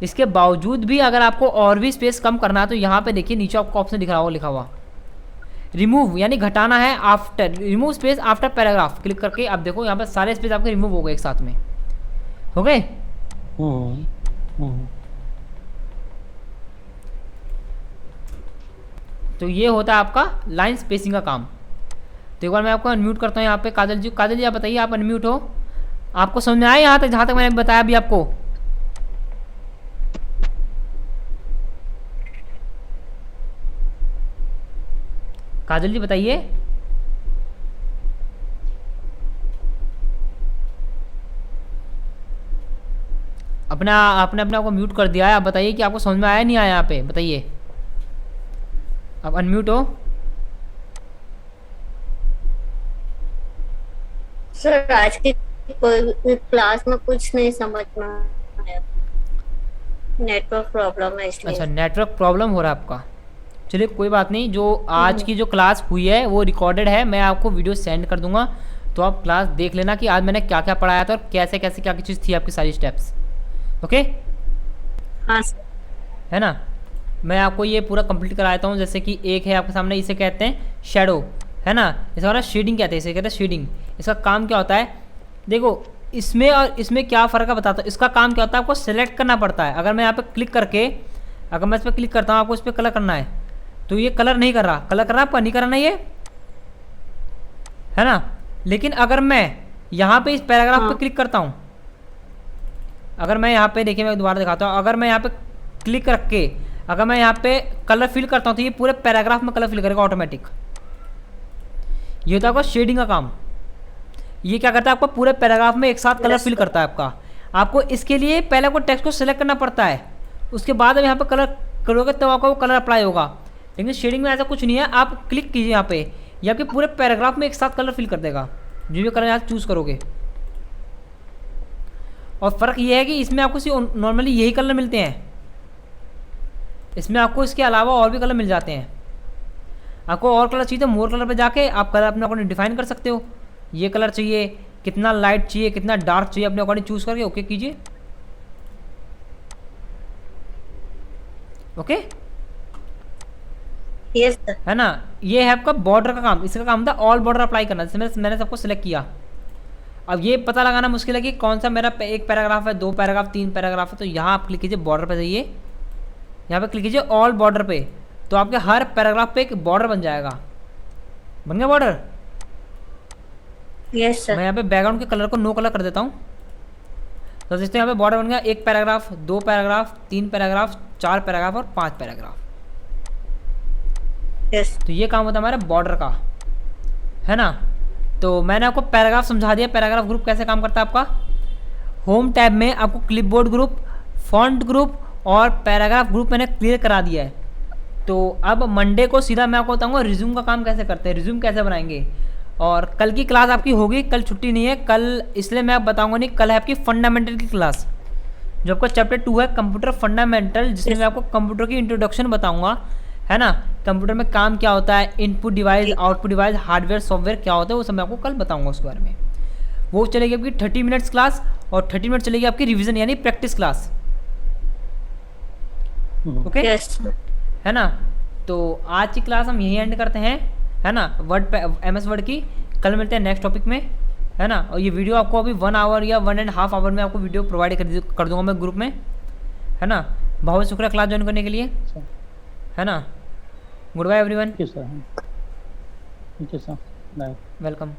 इसके बावजूद भी अगर आपको और भी स्पेस कम करना है तो यहाँ पे देखिए नीचे आपको ऑप्शन दिख रहा होगा लिखा हुआ रिमूव, यानी घटाना है after, remove space after paragraph. Click करके आप देखो यहाँ पे सारे स्पेस आपके रिमूव हो गए एक साथ में, हो गए। तो ये होता है आपका लाइन स्पेसिंग का काम। तो एक बार मैं आपको अनम्यूट करता हूँ यहाँ पे। काजल जी, काजल जी आप बताइए, आप अनम्यूट हो, आपको समझ में आया यहाँ तक जहाँ तक मैंने बताया अभी आपको? काजल जी बताइए। अपना आपने अपने आपको म्यूट कर दिया है। आप बताइए कि आपको समझ में आया नहीं आया यहाँ पे, बताइए। आप अनम्यूट हो। सर आज की क्लास में कुछ नहीं समझ में आया, नेटवर्क प्रॉब्लम है इसलिए। अच्छा, नेटवर्क प्रॉब्लम हो रहा है आपका। चलिए कोई बात नहीं, जो आज की जो क्लास हुई है वो रिकॉर्डेड है, मैं आपको वीडियो सेंड कर दूंगा तो आप क्लास देख लेना कि आज मैंने क्या क्या पढ़ाया था और कैसे कैसे क्या क्या चीज़ थी आपकी सारी स्टेप्स। ओके, हाँ सर, है ना। मैं आपको ये पूरा कंप्लीट कराता हूँ। जैसे कि एक है आपके सामने, इसे कहते हैं शेडो, है ना। इसका ना शेडिंग कहते हैं, इसे कहते हैं शेडिंग। इसका काम क्या होता है, देखो इसमें और इसमें क्या फ़र्क है बताता हूँ। इसका काम क्या होता है, आपको सेलेक्ट करना पड़ता है। अगर मैं यहाँ पे क्लिक करके, अगर मैं इस पर क्लिक करता हूँ, आपको इस पर कलर करना है तो ये कलर नहीं कर रहा, कलर कर रहा है आपका, नहीं करना ये, है ना। लेकिन अगर मैं यहाँ पे इस पैराग्राफ पे क्लिक करता हूँ, अगर मैं यहाँ पे देखिए, मैं दोबारा दिखाता हूँ, अगर मैं यहाँ पे क्लिक रख के अगर मैं यहाँ पे कलर फिल करता हूँ तो ये पूरे पैराग्राफ में कलर फिल करेगा ऑटोमेटिक। ये होता है आपका शेडिंग का काम। ये क्या करता है, आपको पूरे पैराग्राफ में एक साथ कलर फिल करता है आपका। आपको इसके लिए पहले आपको टेक्स्ट को सिलेक्ट करना पड़ता है, उसके बाद यहाँ पे कलर करोगे तब आपको वो कलर अप्लाई होगा। लेकिन शेडिंग में ऐसा कुछ नहीं है, आप क्लिक कीजिए यहाँ पे, ये आपके पूरे पैराग्राफ में एक साथ कलर फिल कर देगा, जो भी कलर यहाँ चूज़ करोगे। और फ़र्क ये है कि इसमें आपको नॉर्मली यही कलर मिलते हैं, इसमें आपको इसके अलावा और भी कलर मिल जाते हैं। आपको और कलर चाहिए तो मोर कलर पे जाके आप कलर अपने अकॉर्डिंग डिफाइन कर सकते हो। ये कलर चाहिए, कितना लाइट चाहिए, कितना डार्क चाहिए, अपने अकॉर्डिंग चूज़ करके ओके कीजिए। ओके, यस सर, है ना। ये है आपका बॉर्डर का काम। इसका काम था ऑल बॉर्डर अप्लाई करना, जैसे मैंने सबको सिलेक्ट किया। अब ये पता लगाना मुश्किल है कि कौन सा मेरा एक पैराग्राफ है, 2 पैराग्राफ, 3 पैराग्राफ है। तो यहाँ आप क्लिक कीजिए, बॉर्डर पे जाइए, यहाँ पे क्लिक कीजिए ऑल बॉर्डर पे, तो आपके हर पैराग्राफ पे एक बॉर्डर बन जाएगा। बन गया बॉर्डर। यस सर, मैं यहाँ पे बैकग्राउंड के कलर को नो कलर कर देता हूँ। तो देखते हैं यहाँ पे बॉर्डर बन गया, 1 पैराग्राफ, 2 पैराग्राफ, 3 पैराग्राफ, 4 पैराग्राफ और 5 पैराग्राफ। यस, तो ये काम होता है हमारा बॉर्डर का, है ना। तो मैंने आपको पैराग्राफ समझा दिया। पैराग्राफ ग्रुप कैसे काम करता है आपका। होम टैब में आपको क्लिपबोर्ड ग्रुप, फॉन्ट ग्रुप और पैराग्राफ ग्रुप मैंने क्लियर करा दिया है। तो अब मंडे को सीधा मैं आपको बताऊंगा रिज्यूम का काम कैसे करते हैं, रिज्यूम कैसे बनाएंगे। और कल की क्लास आपकी होगी, कल छुट्टी नहीं है कल, इसलिए मैं बताऊंगा नहीं। कल है आपकी फंडामेंटल की क्लास, जो आपका चैप्टर 2 है कंप्यूटर फंडामेंटल, जिसमें मैं आपको कंप्यूटर की इंट्रोडक्शन बताऊंगा, है ना। कंप्यूटर में काम क्या होता है, input device, output device, hardware, software क्या होता है, वो सब मैं आपको कल बताऊंगा उसके बारे में। वो चलेगी आपकी 30 मिनट्स क्लास, और 30 मिनट चलेगी आपकी रिवीजन यानी प्रैक्टिस क्लास। ओके यस है ना। तो आज की क्लास हम यहीं एंड करते हैं, है ना, वर्ड MS वर्ड की। कल मिलते हैं नेक्स्ट टॉपिक में, है ना। और ये वीडियो आपको अभी 1 आवर या 1.5 आवर में आपको वीडियो प्रोवाइड कर दूंगा मैं ग्रुप में, है ना। बहुत शुक्रिया क्लास ज्वाइन करने के लिए, है ना। गुड बाय एवरीवन, ठीक है सर, ठीक है सर, बाय। वेलकम।